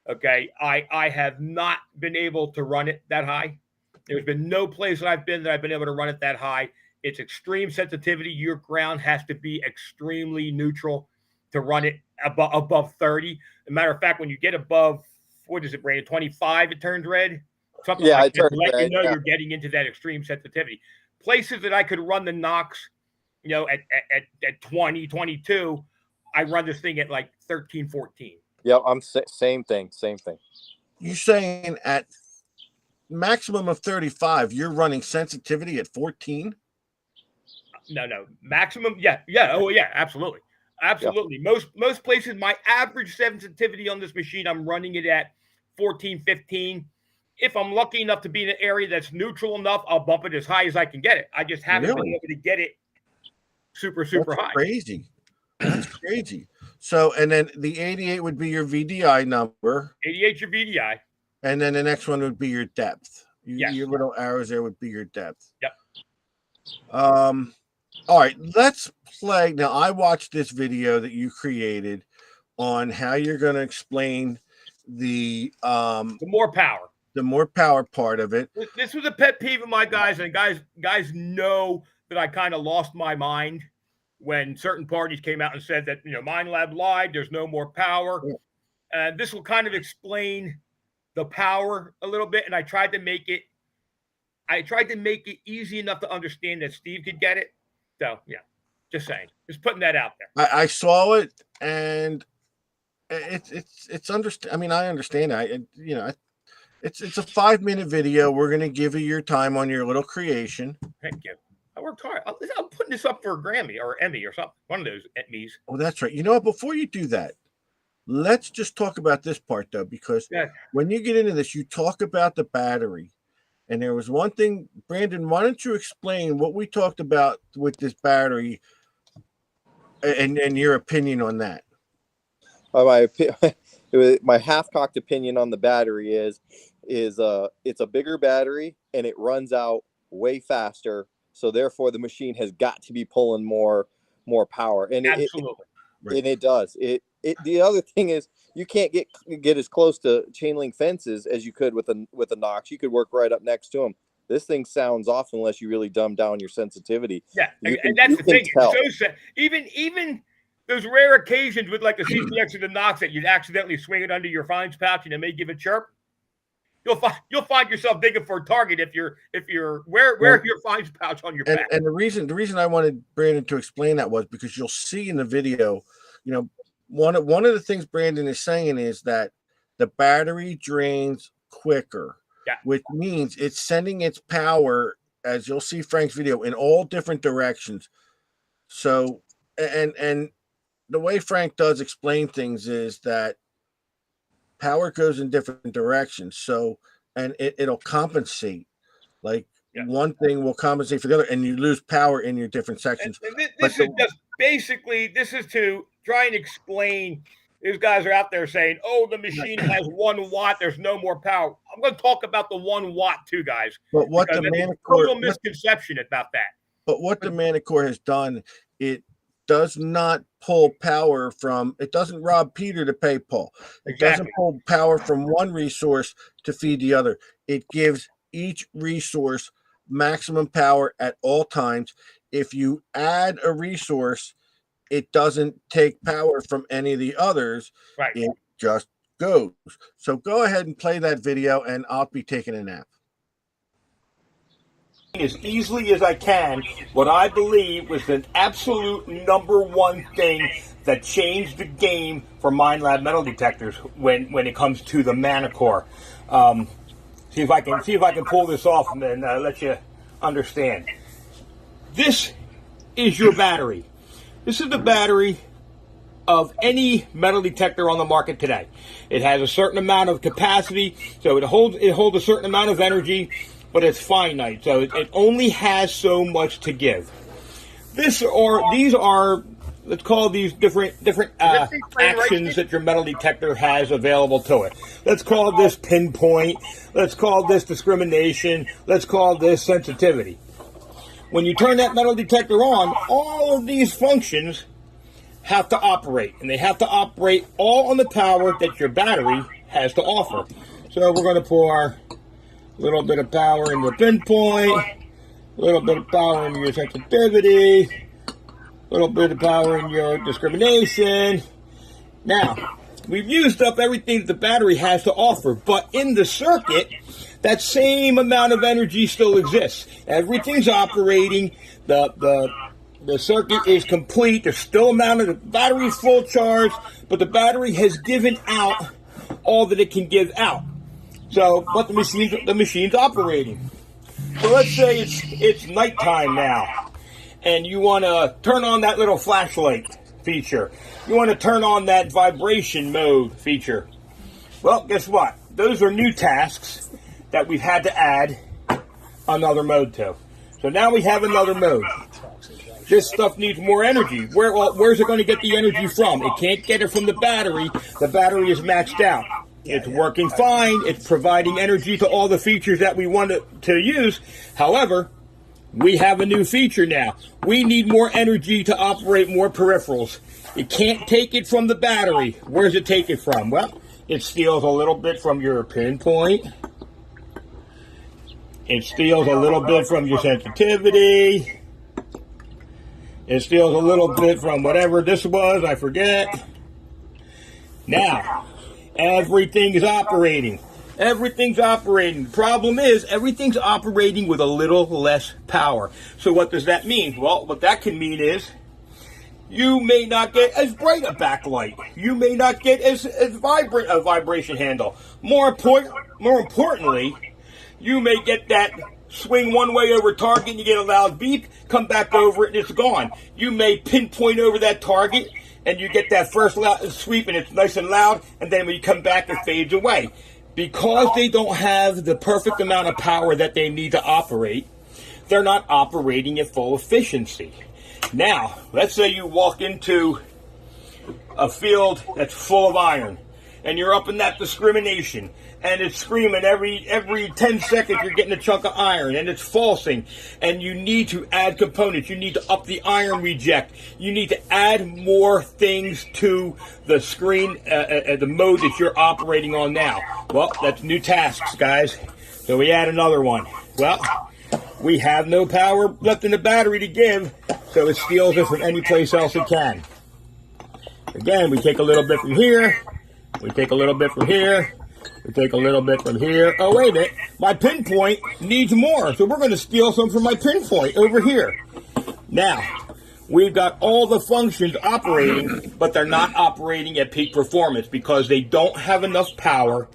Okay, I have not been able to run it that high. There's been no place that I've been able to run it that high. It's extreme sensitivity. Your ground has to be extremely neutral to run it above 30. As a matter of fact, when you get above, what is it, Brandon? 25, it turns red. Something like that. Let red, you know you're getting into that extreme sensitivity. Places that I could run the Knox, at 20, 22, I run this thing at like 13, 14. Yeah, I'm same thing. You're saying at maximum of 35, you're running sensitivity at 14? No, maximum. Yeah. Oh, yeah, absolutely. Yeah. Most places, my average sensitivity on this machine, I'm running it at 14, 15. If I'm lucky enough to be in an area that's neutral enough, I'll bump it as high as I can get it. I just haven't been able to get it super high. Crazy. That's crazy. So, and then the 88 would be your VDI number. 88 your VDI. And then the next one would be your depth. Yes. Your little arrows there would be your depth. Yep. All right, let's play. Now, I watched this video that you created on how you're going to explain the more power part of it. This was a pet peeve of my guys, and guys know that I kind of lost my mind when certain parties came out and said that, Minelab lied, there's no more power. Yeah. And this will kind of explain the power a little bit, and I tried to make it easy enough to understand that Steve could get it. So, yeah, just saying. Just putting that out there. I saw it, and it's understand. I mean, I understand. It's a 5-minute video. We're going to give you your time on your little creation. Thank you. I worked hard. I'm putting this up for a Grammy or Emmy or something. One of those Emmys. Oh, that's right. You know what? Before you do that, let's just talk about this part, though, because when you get into this, you talk about the battery. And there was one thing, Brandon, why don't you explain what we talked about with this battery and your opinion on that? My half-cocked opinion on the battery is it's a bigger battery and it runs out way faster. So therefore, the machine has got to be pulling more power, and absolutely, it does. The other thing is you can't get as close to chain link fences as you could with a Knox. You could work right up next to them. This thing sounds off unless you really dumb down your sensitivity. Yeah, and that's the thing. So even those rare occasions with like the CTX or the Knox that you'd accidentally swing it under your fines pouch and it may give a chirp. You'll find yourself digging for a target if you're wear your fines pouch on your back. And the reason I wanted Brandon to explain that was because you'll see in the video, one of the things Brandon is saying is that the battery drains quicker, which means it's sending its power, as you'll see Frank's video, in all different directions. So, and the way Frank does explain things is that power goes in different directions. So, and it'll compensate. Like one thing will compensate for the other, and you lose power in your different sections. And this is to try and explain. These guys are out there saying, "Oh, the machine has 1 watt. There's no more power." I'm going to talk about the 1 watt too, guys. But what the total misconception about that. But what the Manicore has done, it does not pull power from, it doesn't rob Peter to pay Paul. It doesn't pull power from one resource to feed the other. It gives each resource maximum power at all times. If you add a resource, it doesn't take power from any of the others. Right. It just goes. So go ahead and play that video, and I'll be taking a nap. As easily as I can, what I believe was the absolute number one thing that changed the game for Minelab metal detectors when it comes to the Manicore. See if I can pull this off and then let you understand. This is your battery. This is the battery of any metal detector on the market today. It has a certain amount of capacity, so it holds a certain amount of energy, but it's finite, so it only has so much to give. These are, let's call these different actions that your metal detector has available to it. Let's call this pinpoint. Let's call this discrimination. Let's call this sensitivity. When you turn that metal detector on, all of these functions have to operate, and they have to operate all on the power that your battery has to offer. So we're going to pour a little bit of power in the pinpoint, a little bit of power in your sensitivity, a little bit of power in your discrimination. Now, we've used up everything that the battery has to offer, but in the circuit, that same amount of energy still exists. Everything's operating, the circuit is complete, there's still amount of the battery is full charge, but the battery has given out all that it can give out. So, but the machine's operating. So let's say it's nighttime now, and you want to turn on that little flashlight feature. You want to turn on that vibration mode feature. Well, guess what? Those are new tasks that we've had to add another mode to. So now we have another mode. This stuff needs more energy. Where's it going to get the energy from? It can't get it from the battery. The battery is maxed out. It's working fine. It's providing energy to all the features that we want to use. However, we have a new feature now. We need more energy to operate more peripherals. It can't take it from the battery. Where does it take it from? Well, it steals a little bit from your pinpoint. It steals a little bit from your sensitivity. It steals a little bit from whatever this was, I forget. Now, everything is operating. Everything's operating. The problem is, everything's operating with a little less power. So what does that mean? Well, what that can mean is, you may not get as bright a backlight. You may not get as vibrant a vibration handle. More importantly, you may get that swing one way over target and you get a loud beep, come back over it and it's gone. You may pinpoint over that target and you get that first sweep and it's nice and loud, and then when you come back it fades away. Because they don't have the perfect amount of power that they need to operate, they're not operating at full efficiency. Now, let's say you walk into a field that's full of iron, and you're up in that discrimination, and it's screaming every 10 seconds you're getting a chunk of iron, and it's falsing, and you need to add components. You need to up the iron reject. You need to add more things to the screen, the mode that you're operating on now. Well, that's new tasks, guys. So we add another one. Well, we have no power left in the battery to give, so it steals it from any place else it can. Again, we take a little bit from here. We take a little bit from here. We take a little bit from here. Oh, wait a minute. My pinpoint needs more, so we're going to steal some from my pinpoint over here. Now, we've got all the functions operating, but they're not operating at peak performance because they don't have enough power.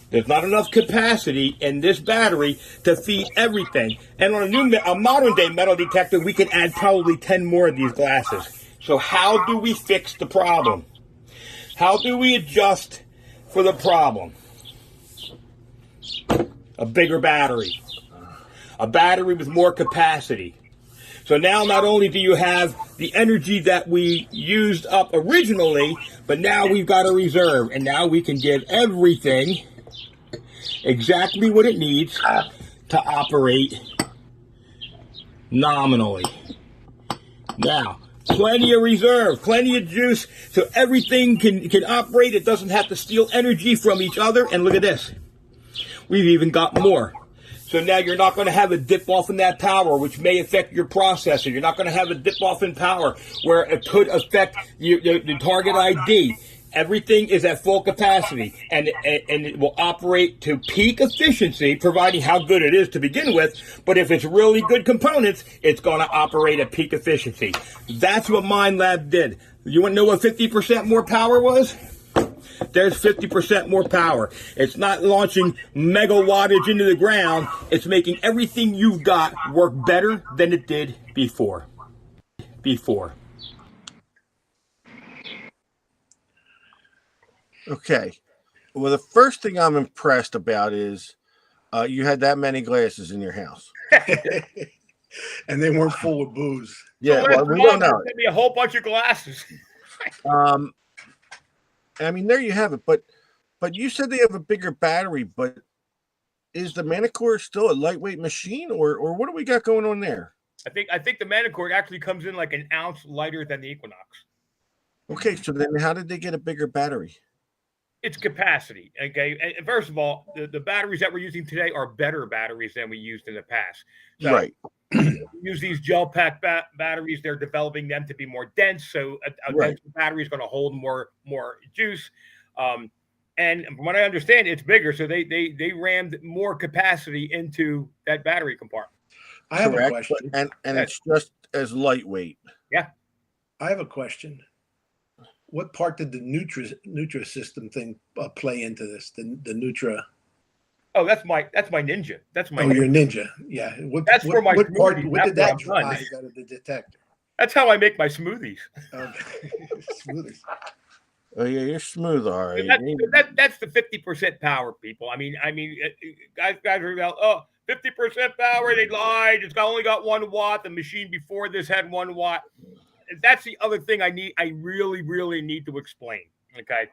There's not enough capacity in this battery to feed everything. And on a modern-day metal detector, we can add probably 10 more of these glasses. So how do we fix the problem? How do we adjust for the problem? A bigger battery. A battery with more capacity. So now not only do you have the energy that we used up originally, but now we've got a reserve. And now we can give everything exactly what it needs to operate nominally. Now, plenty of reserve, plenty of juice, so everything can operate. It doesn't have to steal energy from each other. And look at this. We've even got more. So now you're not going to have a dip off in that power, which may affect your processor. You're not going to have a dip off in power where it could affect the target ID. Everything is at full capacity, and it will operate to peak efficiency, providing how good it is to begin with. But if it's really good components, it's going to operate at peak efficiency. That's what Minelab did. You want to know what 50% more power was? There's 50% more power. It's not launching mega wattage into the ground. It's making everything you've got work better than it did before. Okay. Well, the first thing I'm impressed about is you had that many glasses in your house. And they weren't full of booze. Yeah, So well, we don't know. sent me a whole bunch of glasses. I mean, there you have it. But you said they have a bigger battery. But is the Manicore still a lightweight machine, or what do we got going on there? I think the Manicore actually comes in like an ounce lighter than the Equinox. Okay, so then how did they get a bigger battery? It's capacity. Okay. And first of all, the batteries that we're using today are better batteries than we used in the past. So Right. use these gel pack batteries. They're developing them to be more dense. So a Right. dense battery is going to hold more juice. And from what I understand, it's bigger. So they rammed more capacity into that battery compartment. I have a Correct. question. And it's just as lightweight. Yeah. I have a question. What part did the Nutra system thing play into this? The Nutra. Oh, that's my Ninja. That's my. Oh, your Ninja. Yeah. That's for my what part? smoothie. What did That's that what I'm drive out of the detector? That's how I make my smoothies. Okay. Smoothies. Oh yeah, you're smooth, all right. That's the 50% power, people. I mean, guys are about 50% power. They lied. It's only got 1 watt. The machine before this had 1 watt. That's the other thing I really need to explain. Okay,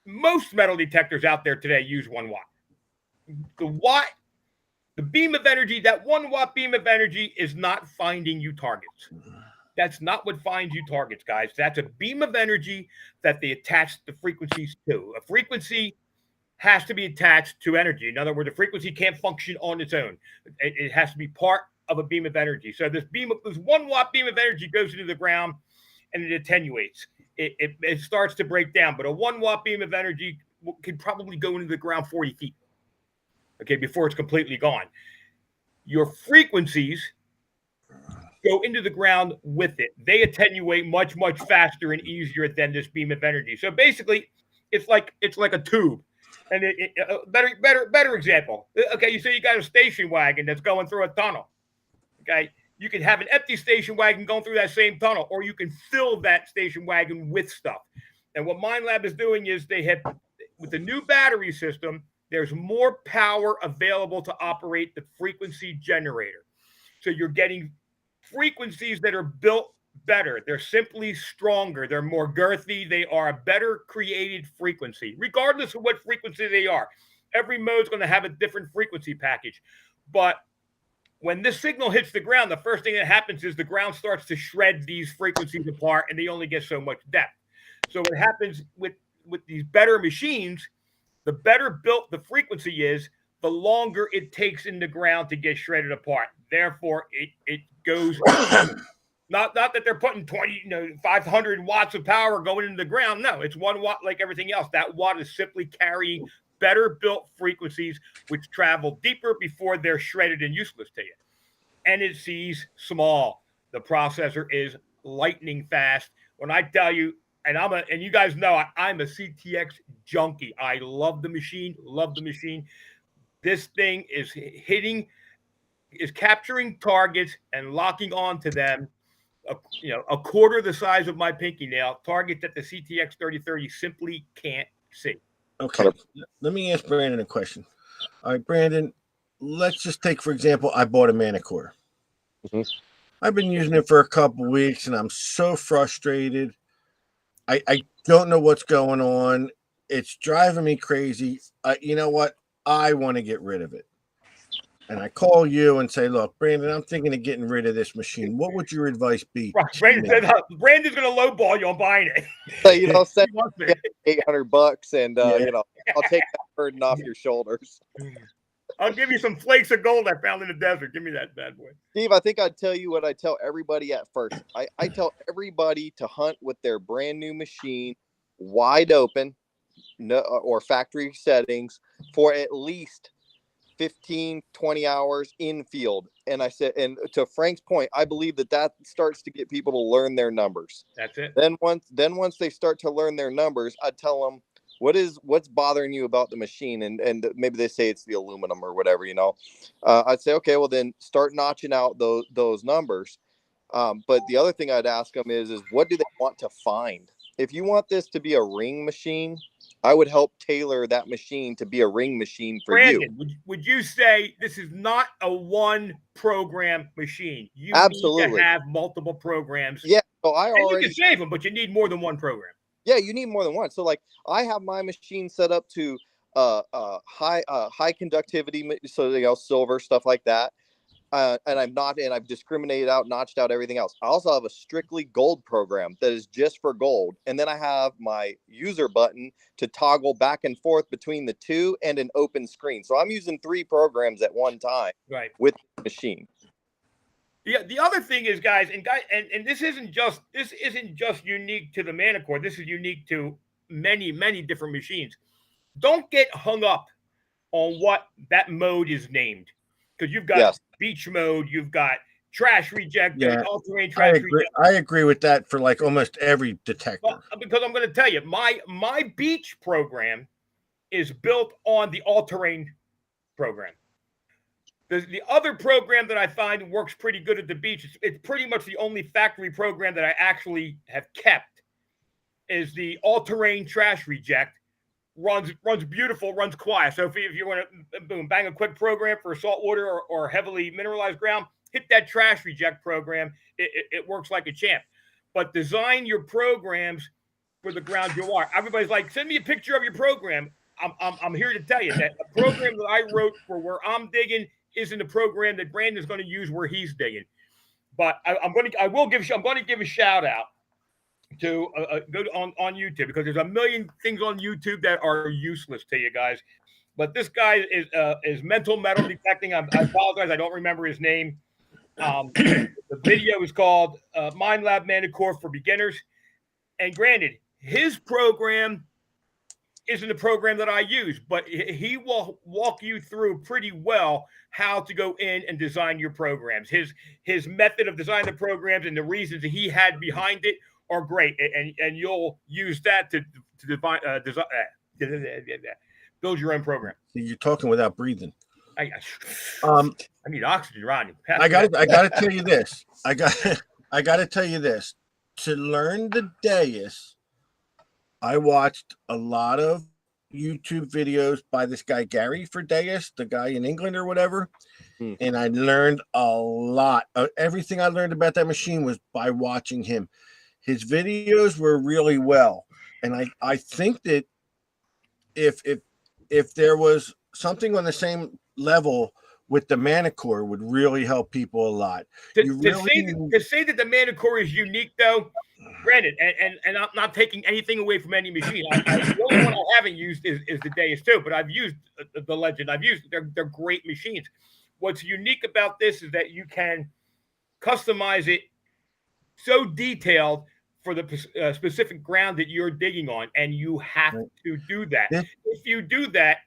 most metal detectors out there today use 1 watt. The beam of energy, that 1 watt beam of energy is not finding you targets. That's not what finds you targets, guys. That's a beam of energy that they attach the frequencies to. A frequency has to be attached to energy. In other words, a frequency can't function on its own. It has to be part of a beam of energy. So this 1 watt beam of energy goes into the ground and it attenuates. It starts to break down, but a 1 watt beam of energy could probably go into the ground 40 feet, okay, before it's completely gone. Your frequencies go into the ground with it. They attenuate much faster and easier than this beam of energy. So basically, it's like a tube. And better example. Okay, so you got a station wagon that's going through a tunnel. Okay, you can have an empty station wagon going through that same tunnel, or you can fill that station wagon with stuff. And what Minelab is doing is they have, with the new battery system, there's more power available to operate the frequency generator. So you're getting frequencies that are built better. They're simply stronger. They're more girthy. They are a better created frequency, regardless of what frequency they are. Every mode's going to have a different frequency package. But when this signal hits the ground, the first thing that happens is the ground starts to shred these frequencies apart, and they only get so much depth. So what happens with these better machines, the better built the frequency is, the longer it takes in the ground to get shredded apart. Therefore, it goes not that they're putting 500 watts of power going into the ground. No, it's 1 watt like everything else. That watt is simply carrying better built frequencies which travel deeper before they're shredded and useless to you. And it sees small. The processor is lightning fast. When I tell you, and you guys know I'm a CTX junkie. I love the machine. This thing is capturing targets and locking onto them. A quarter the size of my pinky nail, target that the CTX 3030 simply can't see. Okay, let me ask Brandon a question. All right, Brandon, let's just take, for example, I bought a Manicore. Mm-hmm. I've been using it for a couple of weeks, and I'm so frustrated. I don't know what's going on. It's driving me crazy. You know what? I want to get rid of it. and I call you and say, look, Brandon, I'm thinking of getting rid of this machine. What would your advice be? Right. Brandon's going to lowball you on buying it. So, you know, send He wants it. $800 and, Yeah. you know, I'll take that burden off your shoulders. I'll give you some flakes of gold I found in the desert. Give me that bad boy. Steve, I think I'd tell you what I tell everybody at first. I tell everybody to hunt with their brand new machine wide open, no, or factory settings for at least 15, 20 hours in field. And I said, and to Frank's point, I believe that starts to get people to learn their numbers. That's it. Then once they start to learn their numbers, I tell them what's bothering you about the machine, and maybe they say it's the aluminum or whatever, you know. I'd say, okay, well then start notching out those numbers. But the other thing I'd ask them is what do they want to find? If you want this to be a ring machine, I would help tailor that machine to be a ring machine for Brandon, you. would you say this is not a one program machine? You Absolutely need to have multiple programs. Yeah. So You can save them, but you need more than one program. Yeah, you need more than one. So like I have my machine set up to high conductivity, so you know, silver, stuff like that. And I've discriminated out, notched out everything else. I also have a strictly gold program that is just for gold. And then I have my user button to toggle back and forth between the two and an open screen. So I'm using 3 programs at one time with the machine. Yeah, the other thing is, guys, and this isn't just unique to the Manicore. This is unique to many, many different machines. Don't get hung up on what that mode is named, because you've got beach mode, you've got trash reject, all-terrain trash reject. I agree with that for like almost every detector. Well, because I'm going to tell you, my beach program is built on the all-terrain program. The other program that I find works pretty good at the beach, it's pretty much the only factory program that I actually have kept, is the all-terrain trash reject. Runs beautiful, runs quiet. So if you want to bang a quick program for saltwater or heavily mineralized ground, hit that trash reject program. It works like a champ. But design your programs for the ground you are. Everybody's like, send me a picture of your program. I'm here to tell you that the program that I wrote for where I'm digging isn't a program that Brandon's going to use where he's digging. But I'm going to give a shout out to go on YouTube, because there's a million things on YouTube that are useless to you guys. But this guy is mental metal detecting. I apologize, I don't remember his name. The video is called Minelab Manicore for Beginners. And granted, his program isn't a program that I use, but he will walk you through pretty well how to go in and design your programs. His method of designing the programs and the reasons that he had behind it are great, and you'll use that to build your own program. You're talking without breathing. I need oxygen, Rodney. I got to tell you this. I got to tell you this. To learn the Deus, I watched a lot of YouTube videos by this guy Gary for Deus, the guy in England or whatever, and I learned a lot. Everything I learned about that machine was by watching him. His videos were really well, and I think that if there was something on the same level with the Manicore would really help people a lot. To say that the Manicore is unique, though, granted, and I'm not taking anything away from any machine. The only one I haven't used is the Deus too, but I've used the Legend. They're great machines. What's unique about this is that you can customize it so detailed for the specific ground that you're digging on, and you have to do that. If you do that,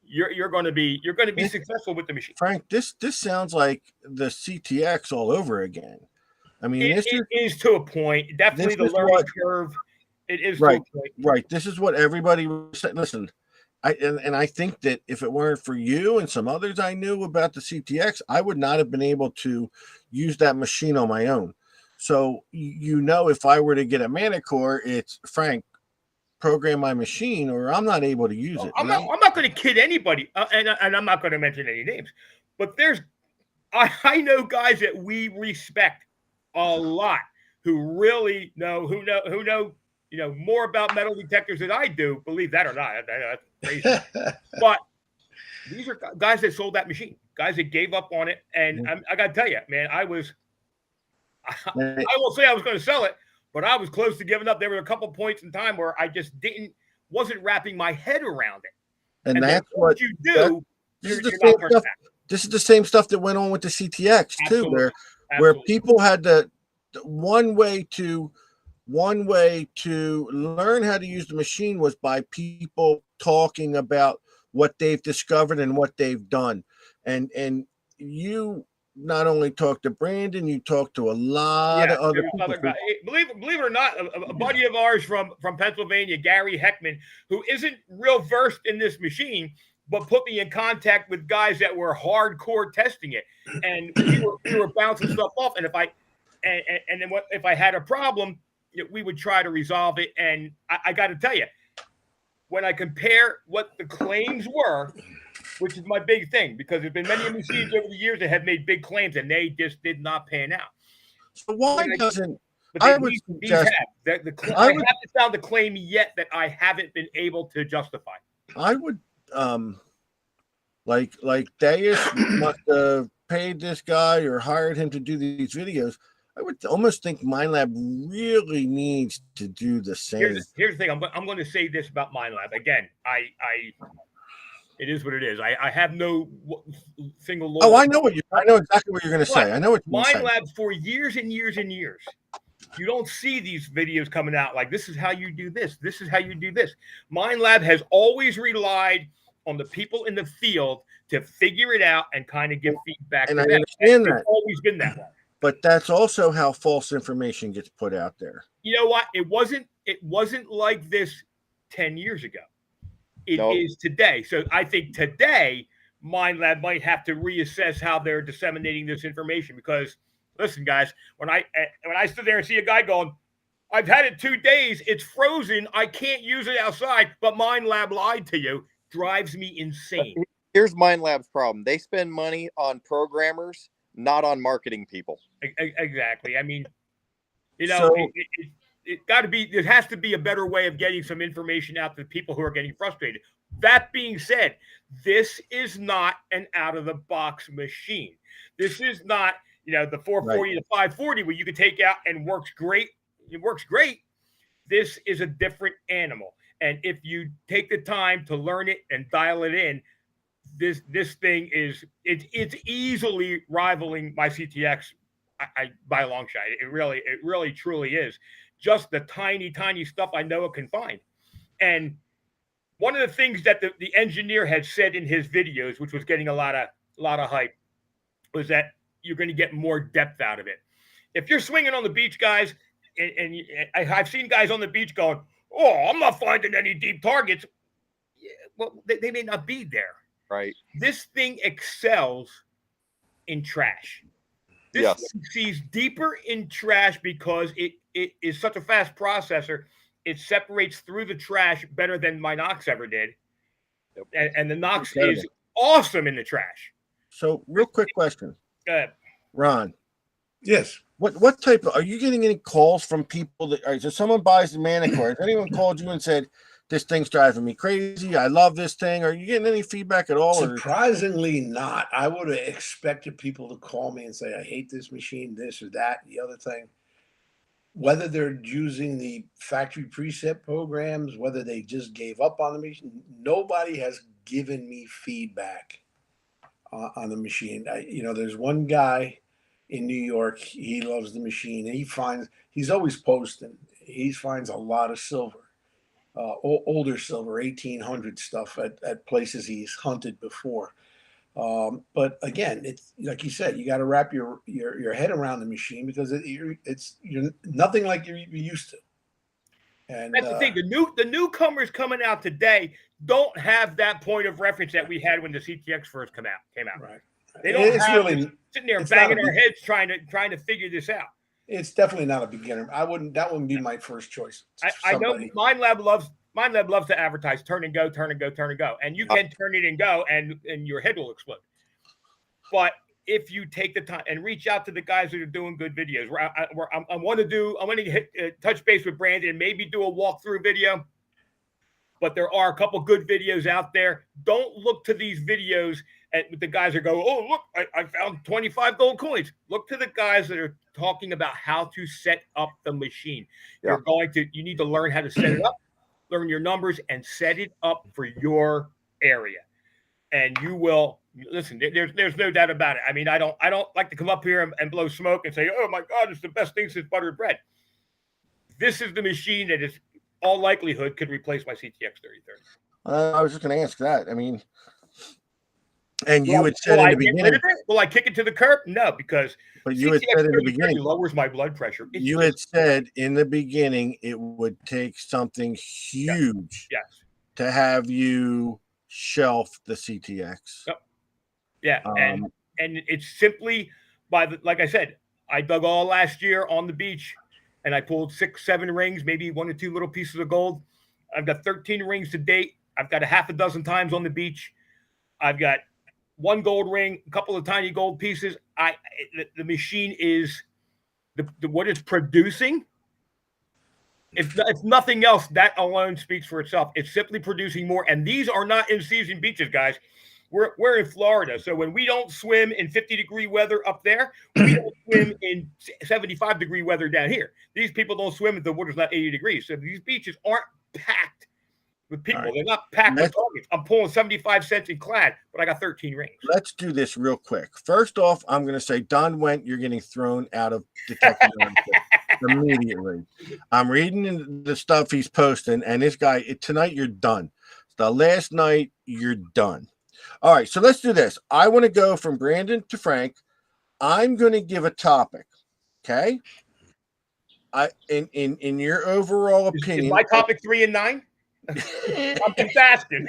you're going to be successful with the machine. Frank, this sounds like the CTX all over again. I mean, it is to a point. Definitely the learning curve. It is right. To a point. Right. This is what everybody was saying. Listen, I think that if it weren't for you and some others I knew about the CTX, I would not have been able to use that machine on my own. So, if I were to get a Manicore, it's Frank, program my machine, or I'm not able to use it. I'm not going to kid anybody, and I'm not going to mention any names, but I know guys that we respect a lot who really know more about metal detectors than I do. Believe that or not, that's crazy. But these are guys that sold that machine. guys that gave up on it. And I got to tell you, man, I won't say I was going to sell it, but I was close to giving up. There were a couple points in time where I just wasn't wrapping my head around it. And that's what you do. This is the same stuff that went on with the CTX too, where people had one way to learn how to use the machine was by people talking about what they've discovered and what they've done. And you not only talked to Brandon, you talked to a lot of other people. Believe it or not, a buddy of ours from Pennsylvania, Gary Heckman, who isn't real versed in this machine, but put me in contact with guys that were hardcore testing it, and we were bouncing stuff off. And if I had a problem, we would try to resolve it. And I got to tell you, when I compare what the claims were, which is my big thing, because there's been many machines over the years that have made big claims and they just did not pan out. So why doesn't I would suggest I haven't found the claim yet that I haven't been able to justify. I would like Deus must have paid this guy or hired him to do these videos. I would almost think Minelab really needs to do the same. Here's the thing. I'm going to say this about Minelab again. It is what it is. I have no single. Oh, I know exactly what you're going to say. I know what you're saying. Minelab for years and years and years. You don't see these videos coming out like this is how you do this. This is how you do this. Minelab has always relied on the people in the field to figure it out and kind of give feedback. And I understand that. It's always been that way. But that's also how false information gets put out there. You know what? It wasn't like this 10 years ago. It is today. So I think today Minelab might have to reassess how they're disseminating this information, because listen, guys, when I stood there and see a guy going, I've had it 2 days, it's frozen, I can't use it outside, but Minelab lied to you, drives me insane. Here's Minelab's problem. They spend money on programmers, not on marketing people. Exactly. I mean, it got to be, there has to be a better way of getting some information out to the people who are getting frustrated. That being said, this is not an out of the box machine. This is not, the 440 to 540 where you can take out and works great. It works great. This is a different animal. And if you take the time to learn it and dial it in, this thing is it's easily rivaling my CTX by a long shot. It really truly is. Just the tiny stuff I know it can find. And one of the things that the engineer had said in his videos, which was getting a lot of hype, was that you're going to get more depth out of it. If you're swinging on the beach, guys, and I've seen guys on the beach going, "Oh, I'm not finding any deep targets." Yeah, well, they may not be there. Right. This thing excels in trash. This thing sees deeper in trash because it is such a fast processor. It separates through the trash better than my Nox ever did. Yep. And the Nox is awesome in the trash. So real quick question. Ron. Yes. What type of, are you getting any calls from people that, so someone buys the Manticore? Has anyone called you and said, this thing's driving me crazy, I love this thing? Are you getting any feedback at all? Surprisingly not. I would have expected people to call me and say, I hate this machine, this or that, the other thing. Whether they're using the factory preset programs, whether they just gave up on the machine, nobody has given me feedback on the machine. There's one guy in New York, he loves the machine, and he's always posting. He finds a lot of silver. Older silver, 1800 stuff at places he's hunted before. But again, it's like you said, you got to wrap your head around the machine, because you're nothing like you're used to. And that's the thing. The newcomers coming out today don't have that point of reference that we had when the CTX first came out. Right. They don't sitting there banging our heads trying to figure this out. It's definitely not a beginner. That wouldn't be my first choice. I know Minelab loves to advertise turn and go, and you can turn it and go, and your head will explode. But if you take the time and reach out to the guys that are doing good videos, I want to touch base with Brandon and maybe do a walkthrough video. But there are a couple good videos out there. Don't look to these videos and the guys that go, oh, look, I found 25 gold coins. Look to the guys that are talking about how to set up the machine. Yeah. You need to learn how to set it up, learn your numbers, and set it up for your area. And you will listen. There's no doubt about it. I mean, I don't like to come up here and blow smoke and say, oh my God, it's the best thing since buttered bread. This is the machine that is all likelihood could replace my CTX 3030. I was just going to ask that. I mean, and you had said in the beginning, will I kick it to the curb? No, because but you had said in the beginning lowers my blood pressure. You had said in the beginning it would take something huge to have you shelf the CTX. Yep. Yeah, and it's simply like I said, I dug all last year on the beach, and I pulled 6-7 rings, maybe 1 or 2 little pieces of gold. I've got 13 rings to date. I've got a half a dozen times on the beach. I've got 1 gold ring, a couple of tiny gold pieces. The machine is what it's producing. If nothing else, that alone speaks for itself. It's simply producing more. And these are not in-season beaches, guys. We're in Florida. So when we don't swim in 50-degree weather up there, we don't swim in 75-degree weather down here. These people don't swim if the water's not 80 degrees. So these beaches aren't packed with people. Right. They're not packed with targets. I'm pulling 75 cents in clad, but I got 13 rings. Let's do this real quick. First off, I'm going to say, Don Wendt, you're getting thrown out of Detective immediately. I'm reading the stuff he's posting, and this guy, tonight you're done. The last night, you're done. All right, so let's do this. I want to go from Brandon to Frank. I'm going to give a topic, okay? In your overall opinion. Is my topic 3 and 9? I'm just asking.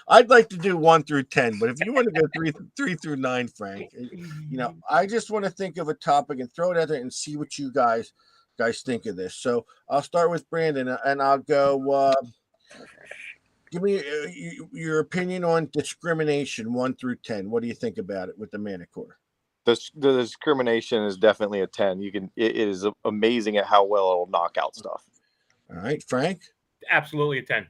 I'd like to do 1 through 10, but if you want to go 3 through 9, Frank, I just want to think of a topic and throw it out there and see what you guys think of this. So I'll start with Brandon, and I'll go. Give me your opinion on discrimination 1 through 10. What do you think about it with the Manticore? The discrimination is definitely a 10. It is amazing at how well it'll knock out stuff. All right, Frank? Absolutely a 10.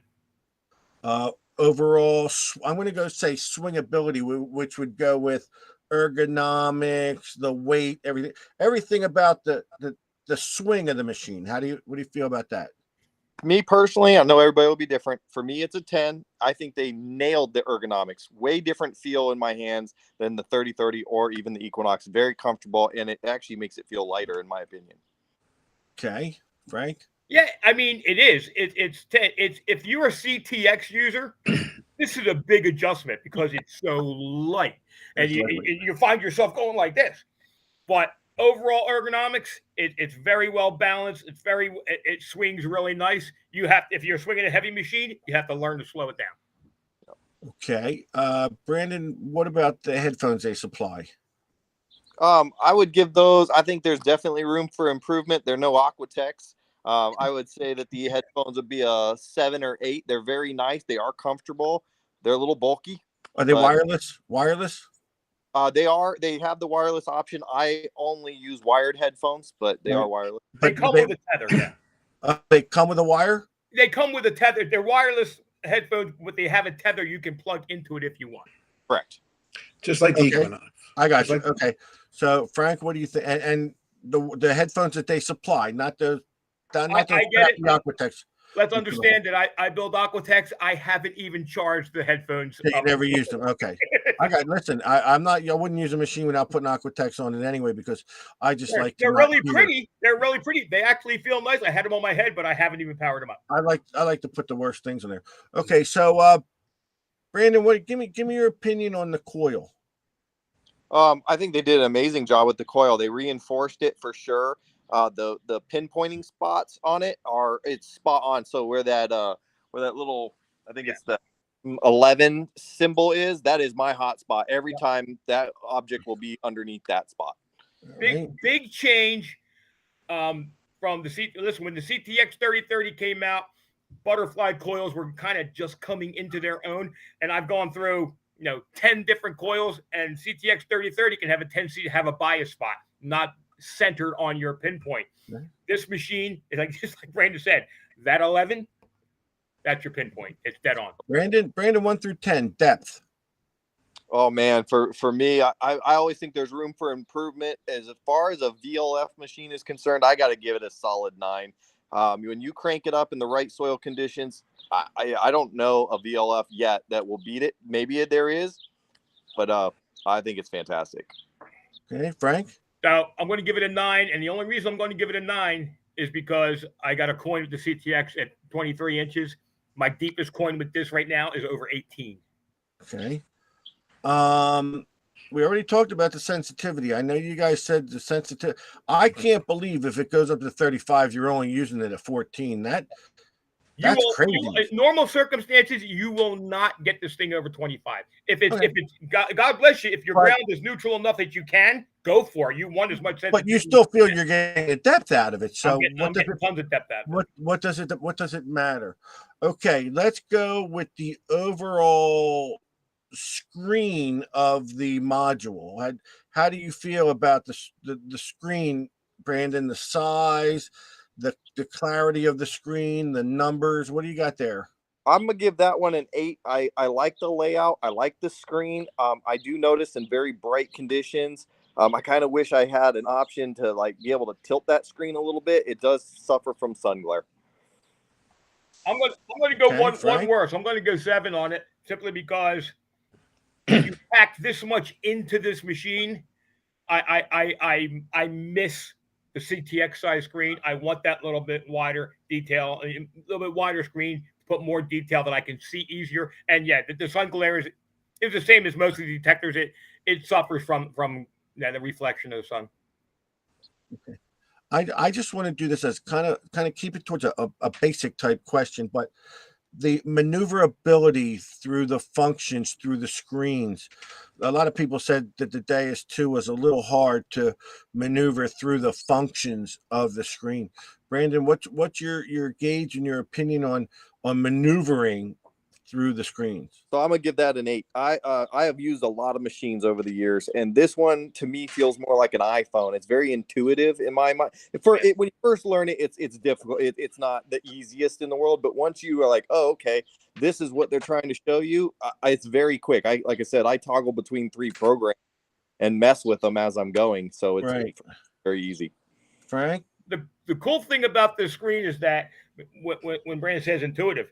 Overall, I'm going to go say swingability, which would go with ergonomics, the weight, everything about the swing of the machine. What do you feel about that? Me personally, I know everybody will be different. For me, it's a 10. I think they nailed the ergonomics. Way different feel in my hands than the 3030 or even the Equinox. Very comfortable, and it actually makes it feel lighter, in my opinion. Okay, Frank? Yeah, I mean, it is. It's if you're a CTX user, this is a big adjustment because it's so light, and you find yourself going like this. But overall ergonomics, it's very well balanced. It swings really nice. If you're swinging a heavy machine, you have to learn to slow it down. Okay, Brandon, what about the headphones they supply? I would give those. I think there's definitely room for improvement. They're no Aquatex. I would say that the headphones would be a 7 or 8. They're very nice. They are comfortable. They're a little bulky. Are they wireless? Wireless? They are. They have the wireless option. I only use wired headphones, but they are wireless. They come with a tether. Yeah. They come with a wire? They come with a tether. They're wireless headphones, but they have a tether you can plug into it if you want. Correct. Just like the Equinox. I got you. Okay. So, Frank, what do you think? And the headphones that they supply, not those. I get it. Aquatex. Let's understand that I build Aquatex. I haven't even charged the headphones. You never used them. Okay. Listen, I'm not. I wouldn't use a machine without putting Aquatex on it anyway because I just like. They're really pretty. They're really pretty. They actually feel nice. I had them on my head, but I haven't even powered them up. I like to put the worst things on there. Okay, so Brandon, give me your opinion on the coil. I think they did an amazing job with the coil. They reinforced it for sure. The pinpointing spots on it's spot on. So where that little, I think it's the 11 symbol that is my hot spot. Every time that object will be underneath that spot. Big change from when the CTX 3030 came out, butterfly coils were kind of just coming into their own, and I've gone through 10 different coils, and CTX 3030 can have a tendency to have a bias spot, not centered on your pinpoint. Right. This machine is just like Brandon said, that 11, that's your pinpoint. It's dead on. Brandon 1 through 10 depth. Oh man, for me, I always think there's room for improvement. As far as a VLF machine is concerned, I got to give it a solid 9. When you crank it up in the right soil conditions, I don't know a VLF yet that will beat it. Maybe there is, but I think it's fantastic. Okay, Frank. So I'm going to give it a 9, and the only reason I'm going to give it a 9 is because I got a coin with the CTX at 23 inches. My deepest coin with this right now is over 18. Okay. We already talked about the sensitivity. I know you guys said the sensitivity. I can't believe if it goes up to 35, you're only using it at 14. That's crazy. Normal circumstances, you will not get this thing over 25. If it's God bless you, if your ground is neutral enough that you can go for it, you want as much sensitivity. But you still feel you're getting a depth out of it. So I'm getting tons of depth out of it. What does it matter? Okay, let's go with the overall screen of the module. How do you feel about the screen, Brandon? The size, the clarity of the screen, the numbers. What do you got there? I'm gonna give that one an 8. I like the layout. I like the screen. I do notice in very bright conditions. I kind of wish I had an option to like be able to tilt that screen a little bit. It does suffer from sun glare. I'm going to go one worse. I'm going to go 7 on it simply because you pack this much into this machine. I miss the CTX size screen. I want that little bit wider detail, a little bit wider screen, put more detail that I can see easier. And yeah, the sun glare is the same as most of the detectors. It suffers from the reflection of the sun. Okay. I just want to do this as kind of keep it towards a basic type question, but the maneuverability through the functions, through the screens. A lot of people said that the Deus 2 was a little hard to maneuver through the functions of the screen. Brandon, what's your gauge and your opinion on maneuvering through the screens? So I'm gonna give that an 8. I have used a lot of machines over the years, and this one to me feels more like an iPhone. It's very intuitive in my mind. When you first learn it, it's difficult. It's not the easiest in the world, but once you are like, oh, okay, this is what they're trying to show you. It's very quick. Like I said, I toggle between 3 programs and mess with them as I'm going, so it's very easy. Frank, the cool thing about this screen is that when Brandon says intuitive,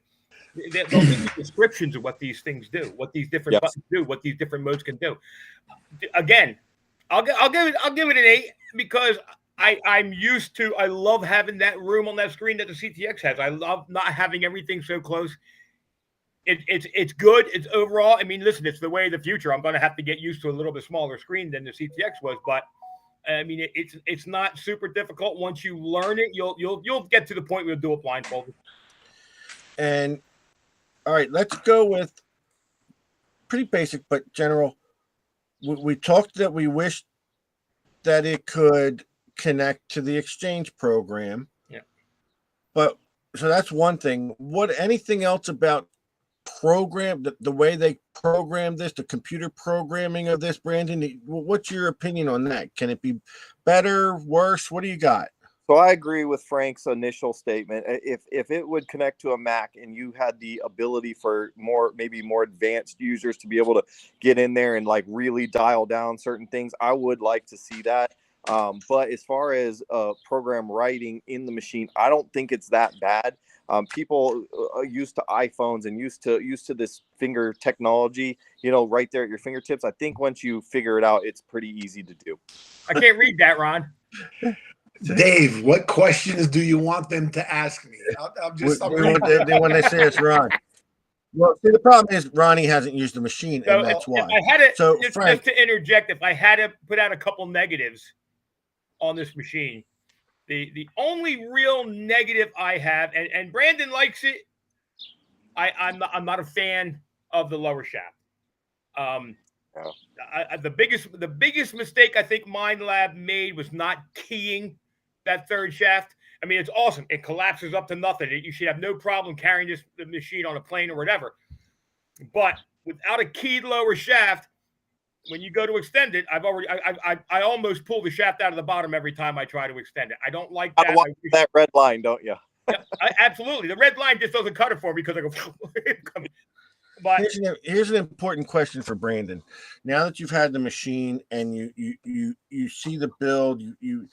they'll give you descriptions of what these things do, what these different buttons do, what these different modes can do. Again, I'll give it an 8 because I'm used to. I love having that room on that screen that the CTX has. I love not having everything so close. It's good. It's overall. I mean, listen, it's the way of the future. I'm going to have to get used to a little bit smaller screen than the CTX was, but I mean, it's not super difficult. Once you learn it, you'll get to the point where you'll do it blindfolded. And all right, let's go with pretty basic but general. We talked that we wished that it could connect to the exchange program. Yeah. But so that's one thing. Anything else about program, the way they program this, the computer programming of this, Brandon? What's your opinion on that? Can it be better, worse? What do you got? So I agree with Frank's initial statement. If it would connect to a Mac and you had the ability for maybe more advanced users to be able to get in there and like really dial down certain things, I would like to see that. But as far as program writing in the machine, I don't think it's that bad. People are used to iPhones and used to this finger technology, right there at your fingertips. I think once you figure it out, it's pretty easy to do. I can't read that, Ron. Dave, what questions do you want them to ask me? When they say it's Ron. Well, see, the problem is Ronnie hasn't used the machine, and that's why. Just to interject, if I had to put out a couple negatives on this machine, the only real negative I have, and Brandon likes it, I'm not a fan of the lower shaft. The biggest mistake I think Minelab made was not keying that third shaft. I mean, it's awesome. It collapses up to nothing. You should have no problem carrying the machine on a plane or whatever. But without a keyed lower shaft, when you go to extend it, I almost pull the shaft out of the bottom every time I try to extend it. I don't like that. I want that red line, don't you? Yeah, absolutely. The red line just doesn't cut it for me because I go. But here's an important question for Brandon. Now that you've had the machine and you see the build, you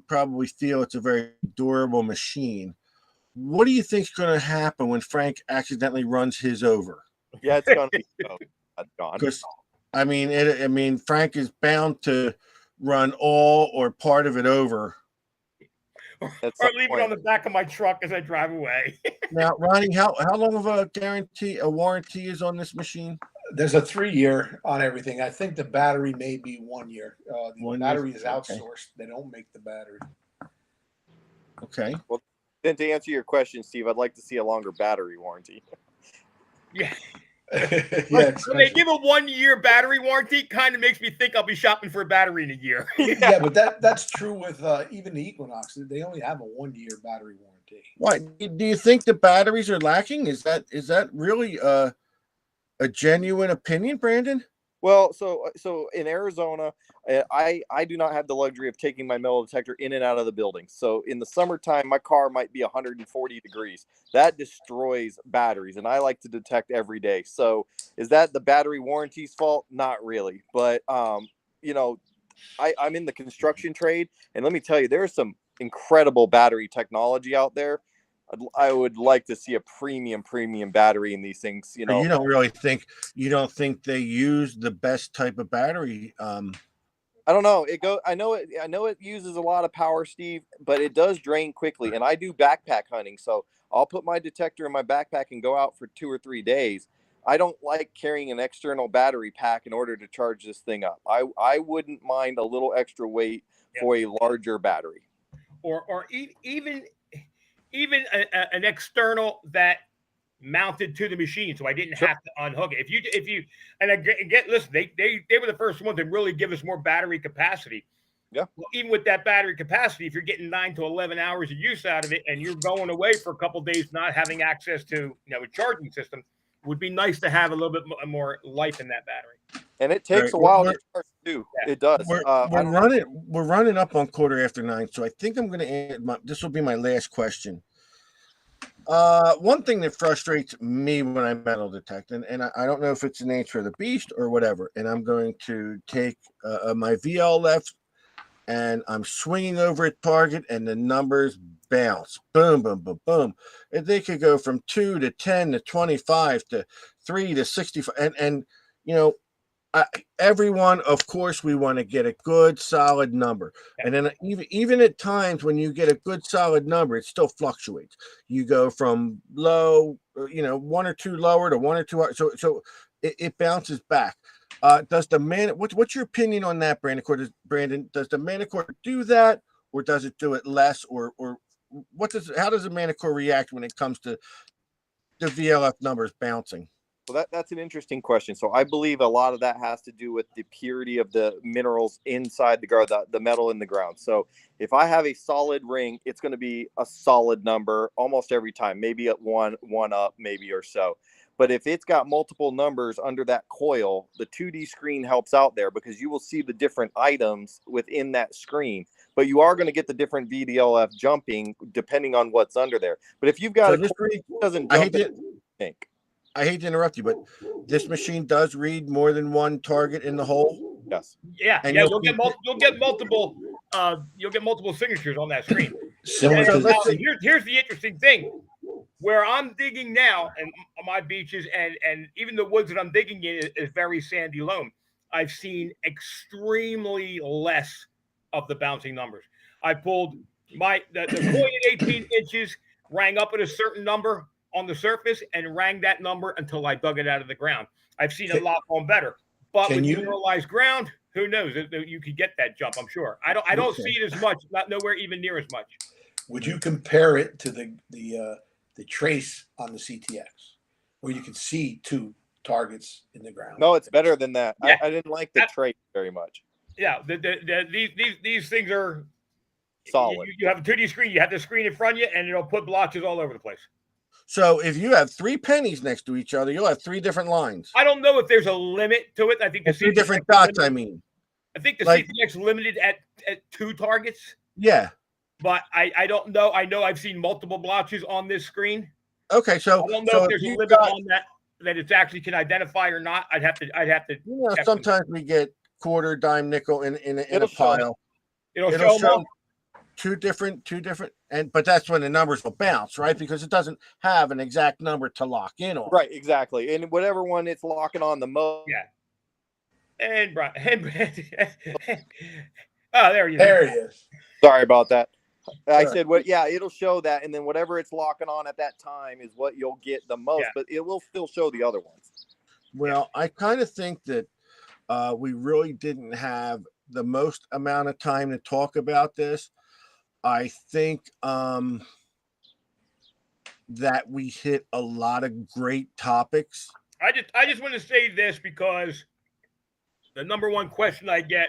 probably feel it's a very durable machine. What do you think is going to happen when Frank accidentally runs his over? Yeah, it's gonna be gone. Because I mean, Frank is bound to run all or part of it over. or leave it on the back of my truck as I drive away. Now, Ronnie, how long of a warranty is on this machine? There's a 3-year on everything. I think the battery may be 1 year. The 1 year? battery is Okay. outsourced. They don't make the battery. Okay. Well, then to answer your question, Steve, I'd like to see a longer battery warranty. Yeah. Yeah, When they give a 1 year battery warranty, kind of makes me think I'll be shopping for a battery in a year. yeah, but that's true with even the Equinox. They only have a 1 year battery warranty. Why do you think the batteries are lacking? Is that really a genuine opinion, Brandon? Well, so in Arizona, I do not have the luxury of taking my metal detector in and out of the building. So in the summertime, my car might be 140 degrees. That destroys batteries, and I like to detect every day. So is that the battery warranty's fault? Not really, but you know, I'm in the construction trade, and let me tell you, there's some incredible battery technology out there. I would like to see a premium battery in these things. You know, You don't think they use the best type of battery? I don't know. I know it uses a lot of power, Steve, but it does drain quickly. And I do backpack hunting, so I'll put my detector in my backpack and go out for 2 or 3 days. I don't like carrying an external battery pack in order to charge this thing up. I wouldn't mind a little extra weight for a larger battery, or even an external that mounted to the machine, so I didn't have to unhook it. If you and again, listen, they were the first one to really give us more battery capacity. Yeah. Well, even with that battery capacity, if you're getting 9 to 11 hours of use out of it, and you're going away for a couple of days not having access to a charging system, it would be nice to have a little bit more life in that battery. and it takes Right. a while to charge too. Yeah. It does. We're running up on 9:15, so I think I'm going to end. This will be my last question. One thing that frustrates me when I metal detect, and I don't know if it's the nature of the beast or whatever, and I'm going to take my VLF and I'm swinging over a target and the numbers bounce. Boom, boom, boom, boom. And they could go from 2 to 10 to 25 to 3 to 65. And everyone, of course, we want to get a good solid number. And then even at times when you get a good solid number, it still fluctuates. You go from low, 1 or 2 lower to 1 or 2 higher. So it bounces back. Does the what's your opinion on that, Brandon? Does the Manicore do that, or does it do it less, or how does the Manicore react when it comes to the VLF numbers bouncing? Well, that's an interesting question. So I believe a lot of that has to do with the purity of the minerals inside the ground, the metal in the ground. So if I have a solid ring, it's going to be a solid number almost every time, maybe at one up, maybe or so. But if it's got multiple numbers under that coil, the 2D screen helps out there because you will see the different items within that screen. But you are going to get the different VDLF jumping depending on what's under there. But if you've got doesn't jump, I hate to interrupt you, but this machine does read more than one target in the hole. Yes. Yeah. And you'll get multiple signatures on that screen. Here's the interesting thing. Where I'm digging now, and my beaches, and even the woods that I'm digging in is very sandy loam. I've seen extremely less of the bouncing numbers. I pulled the coin at 18 inches, rang up at a certain number on the surface, and rang that number until I dug it out of the ground. I've seen a lot going better, but with mineralized ground, who knows? You could get that jump, I'm sure. I don't see it as much, not nowhere even near as much. Would you compare it to the trace on the CTX, where you can see 2 targets in the ground? No, it's better than that. Yeah. I didn't like the trace very much. Yeah, these things are solid. You have a 2D screen, you have the screen in front of you, and it'll put blotches all over the place. So if you have 3 pennies next to each other, you'll have 3 different lines. I don't know if there's a limit to it. I think the 3 different dots. I mean, I think the CTX limited at 2 targets. Yeah. But I don't know. I know I've seen multiple blotches on this screen. Okay, so I don't know if there's a limit on that that it's actually can identify or not, I'd have to. You know, sometimes we get quarter, dime, nickel in a It'll show. pile. It'll It'll show them. two different, but that's when the numbers will bounce, right? Because it doesn't have an exact number to lock in on. Right, exactly. And whatever one it's locking on the most. Yeah. And Brian. Oh, there you go. There he is. Sorry about that. I Sure. said, well, yeah, it'll show that, and then whatever it's locking on at that time is what you'll get the most, Yeah. but it will still show the other ones. Well, I kind of think that we really didn't have the most amount of time to talk about this. I think that we hit a lot of great topics. I just want to say this because the number one question I get,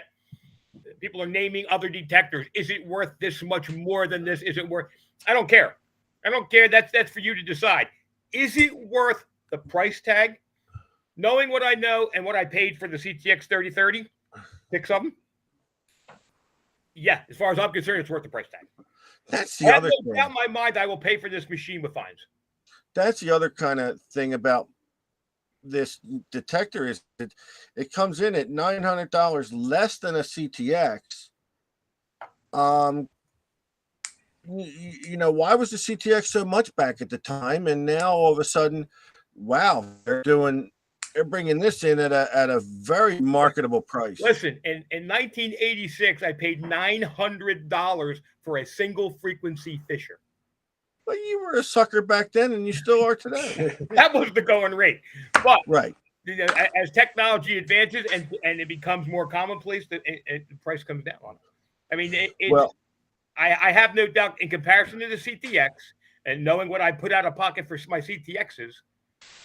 people are naming other detectors. Is it worth this much more than this? Is it worth? I don't care. I don't care. That's for you to decide. Is it worth the price tag? Knowing what I know and what I paid for the CTX 3030, 6 of them. Yeah, as far as I'm concerned, it's worth the price tag. That's I the have other no thing. doubt in my mind I will pay for this machine with fines. That's the other kind of thing about this detector is that it comes in at $900 less than a CTX. You know, why was the CTX so much back at the time, and now all of a sudden, wow, they're bringing this in at a very marketable price. Listen, in 1986, I paid $900 for a single frequency Fisher. Well, you were a sucker back then, and you still are today. That was the going rate. But Right. you know, as technology advances and it becomes more commonplace, the price comes down on it. I mean, I have no doubt in comparison to the CTX and knowing what I put out of pocket for my CTXs,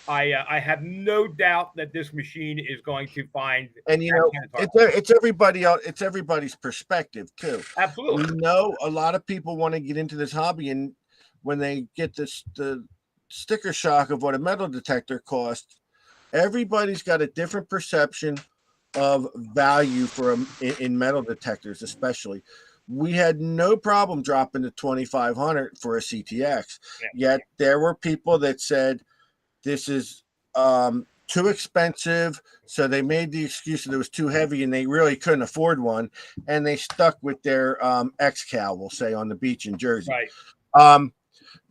I have no doubt that this machine is going to find. And you know, it's everybody else. It's everybody's perspective too. Absolutely. We know a lot of people want to get into this hobby, and when they get the sticker shock of what a metal detector costs, everybody's got a different perception of value for in metal detectors, especially. We had no problem dropping to $2,500 for a CTX. Yet there were people that said this is too expensive, so they made the excuse that it was too heavy and they really couldn't afford one, and they stuck with their X-Cal, we'll say, on the beach in Jersey. Right.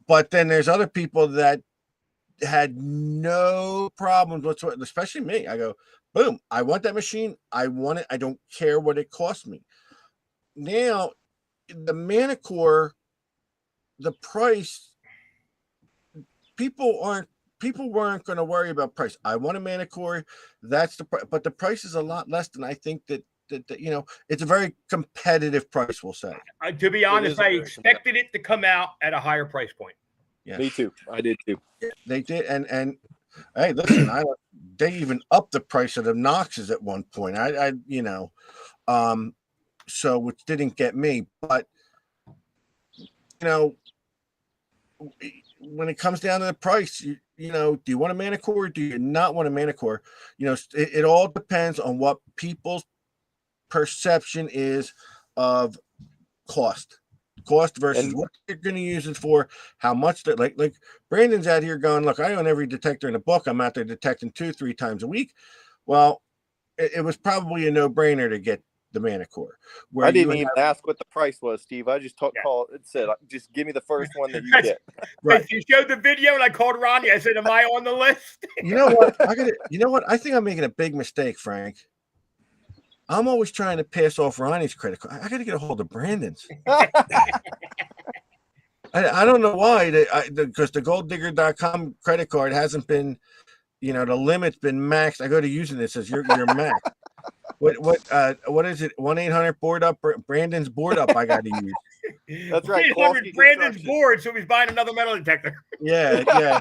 But then there's other people that had no problems whatsoever, especially me. I go, boom, I want that machine. I want it. I don't care what it costs me. Now, the Manticore, the price, people weren't going to worry about price. I want a Manticore. That's the price, but the price is a lot less than I think that you know, it's a very competitive price, we'll say. To be honest, I expected it to come out at a higher price point. Yeah. Me too. I did too. They did, and hey, listen, they even upped the price of the Noxes at one point. I you know, so which didn't get me, but you know, when it comes down to the price, you know, do you want a Manticore or do you not want a Manticore? You know, it all depends on what people's perception is of cost versus what they're going to use it for, how much that like Brandon's out here going, look, I own every detector in the book. I'm out there detecting 2-3 times a week. Well, it was probably a no-brainer to get the Manticore. I didn't even ask what the price was, Steve. I just called it, said, just give me the first one that you get. Right. You showed the video and I called Ronnie. I said, am I on the list? You know what? You know what? I think I'm making a big mistake, Frank. I'm always trying to pass off Ronnie's credit card. I got to get a hold of Brandon's. I don't know why, because the golddigger.com credit card hasn't been, you know, the limit's been maxed. I go to using it, it says you're maxed. What is it? 1-800 board up. Brandon's board up. I got to use. That's right. 800 Brandon's board, so he's buying another metal detector. Yeah.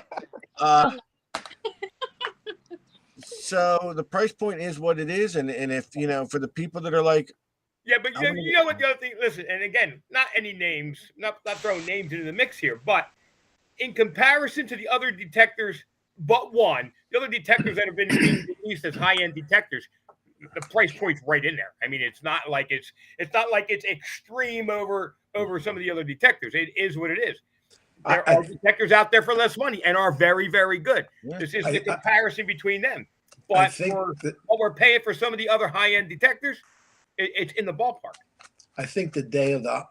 So the price point is what it is, and if you know, for the people that are like, yeah, but you know what the other thing? Listen, and again, not any names, not throwing names into the mix here, but in comparison to the other detectors, but one, the other detectors that have been released as high-end detectors, the price point's right in there. I mean, it's not like it's extreme over some of the other detectors. It is what it is. There are detectors out there for less money and are very, very good. Yeah. This is the comparison between them. But for what we're paying for some of the other high-end detectors, it's in the ballpark. I think the day of the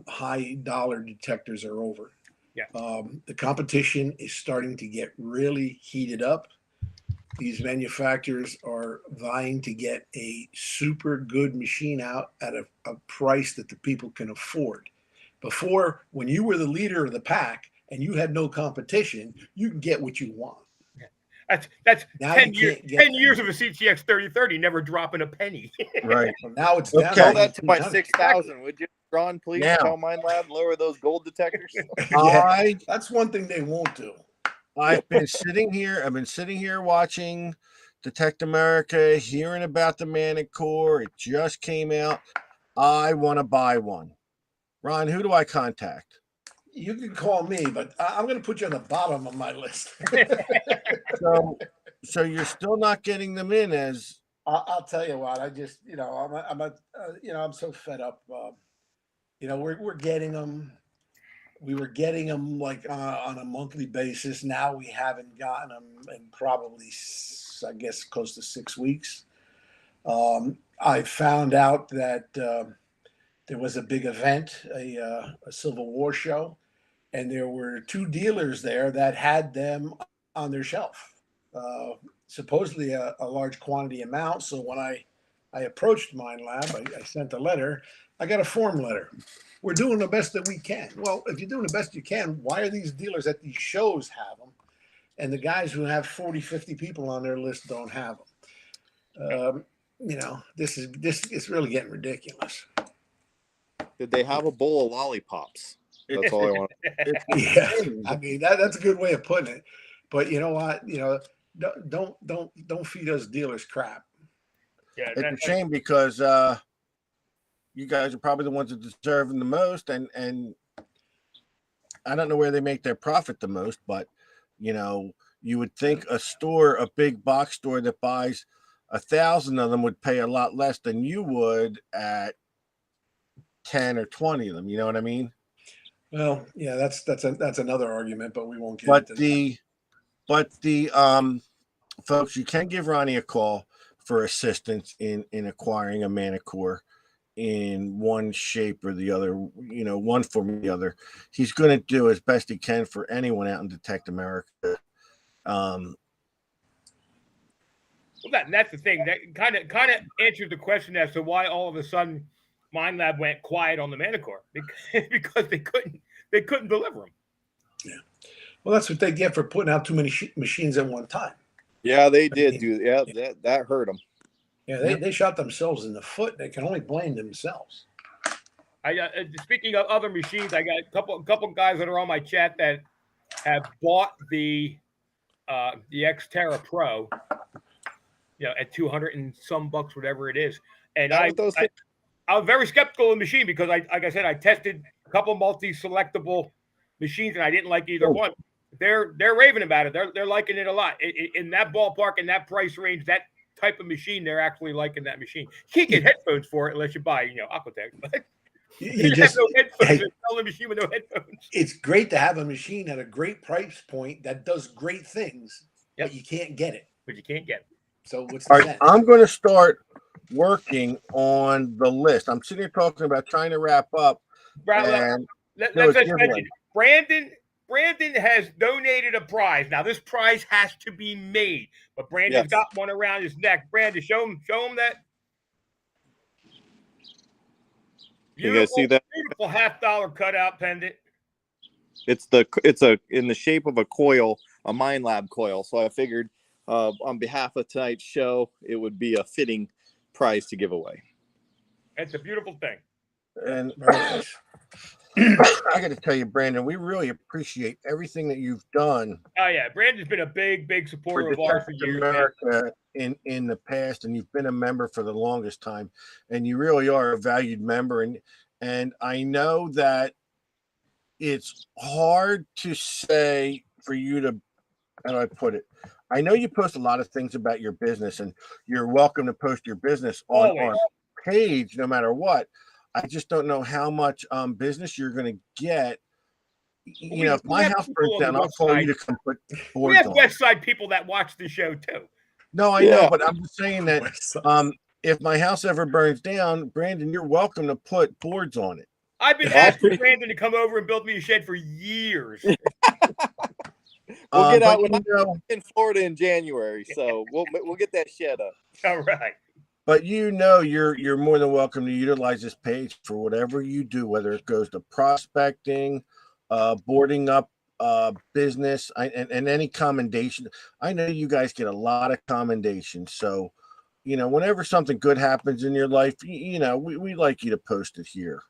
high dollar detectors are over. Yeah. The competition is starting to get really heated up. These manufacturers are vying to get a super good machine out at a price that the people can afford. Before, when you were the leader of the pack and you had no competition, you can get what you want. That's Now 10 you years. can't get 10 years of a CTX 3030, never dropping a penny. Right. Well, now it's Okay. down Tell that to my 1900. 6,000, would you, Ron? Please Now. tell Mind Lab lower those gold detectors. Yeah, that's one thing they won't do. I've been sitting here watching Detect America, hearing about the Manicore. It just came out. I want to buy one. Ron, who do I contact? You can call me, but I'm going to put you on the bottom of my list. So you're still not getting them in as. I'll tell you what. I just, I'm so fed up. We're getting them. We were getting them like on a monthly basis. Now we haven't gotten them in probably, I guess, close to 6 weeks. I found out that there was a big event, a Civil War show, and there were 2 dealers there that had them on their shelf, supposedly a large quantity amount. So when I approached Mind Lab, I sent a letter. I got a form letter. We're doing the best that we can. Well, if you're doing the best you can, why are these dealers at these shows have them? And the guys who have 40, 50 people on their list don't have them. This is really getting ridiculous. Did they have a bowl of lollipops? That's all I want. Yeah, I mean that's a good way of putting it. But you know what? Don't feed us dealers crap. Yeah, It's a shame because you guys are probably the ones that deserve them the most, and I don't know where they make their profit the most, but you would think a big box store that buys 1,000 of them would pay a lot less than you would at 10 or 20 of them. You know what I mean? Well, yeah, that's another argument, but we won't get into that. But the folks, you can give Ronnie a call for assistance in acquiring a Manicore in one shape or the other, one form or the other. He's going to do as best he can for anyone out in Detect America. Well, that's the thing. That kind of answers the question as to why all of a sudden Mind Lab went quiet on the Manicore, because they couldn't deliver them. Yeah. Well, that's what they get for putting out too many machines at one time. Yeah, they did do. Yeah, that hurt them. Yeah, they shot themselves in the foot. They can only blame themselves. Speaking of other machines, I got a couple guys that are on my chat that have bought the Xterra Pro, at 200 and some bucks, whatever it is. And I was very skeptical of the machine because, like I said, I tested a couple multi-selectable machines and I didn't like either one. They're raving about it. They're liking it a lot. In that ballpark, in that price range, that type of machine, they're actually liking that machine. You can't get headphones for it unless you buy, Aquatech. But you just have no headphones. Sell a machine with no headphones. It's great to have a machine at a great price point that does great things, but you can't get it. But you can't get it. So what's the sense? I'm going to start working on the list. I'm sitting here talking about trying to wrap up. Let's mention it. Brandon has donated a prize. Now this prize has to be made, but Brandon's got one around his neck. Brandon, show him that. You guys see that beautiful $50 cutout pendant? It's in the shape of a coil, a Mind Lab coil. So I figured, on behalf of tonight's show, it would be a fitting prize to give away. It's a beautiful thing. And I got to tell you, Brandon, we really appreciate everything that you've done. Oh yeah, Brandon's been a big supporter of ours for years. America in the past, and you've been a member for the longest time, and you really are a valued member. And I know that it's hard to say for you to, how do I put it? I know you post a lot of things about your business, and you're welcome to post your business on our page no matter what. I just don't know how much business you're going to get, you know, if my house burns down, I'll call you to come put We boards have on. West Side people that watch the show too. No, I Yeah. know, but I'm just saying that if my house ever burns down, Brandon, you're welcome to put boards on it. I've been asking Brandon to come over and build me a shed for years. We'll get out but, when you know, I'm in Florida in January, so we'll get that shed up. All right. but you know, you're more than welcome to utilize this page for whatever you do, whether it goes to prospecting, boarding up business, and any commendation. I know you guys get a lot of commendations, so you know, whenever something good happens in your life, you know, we like you to post it here.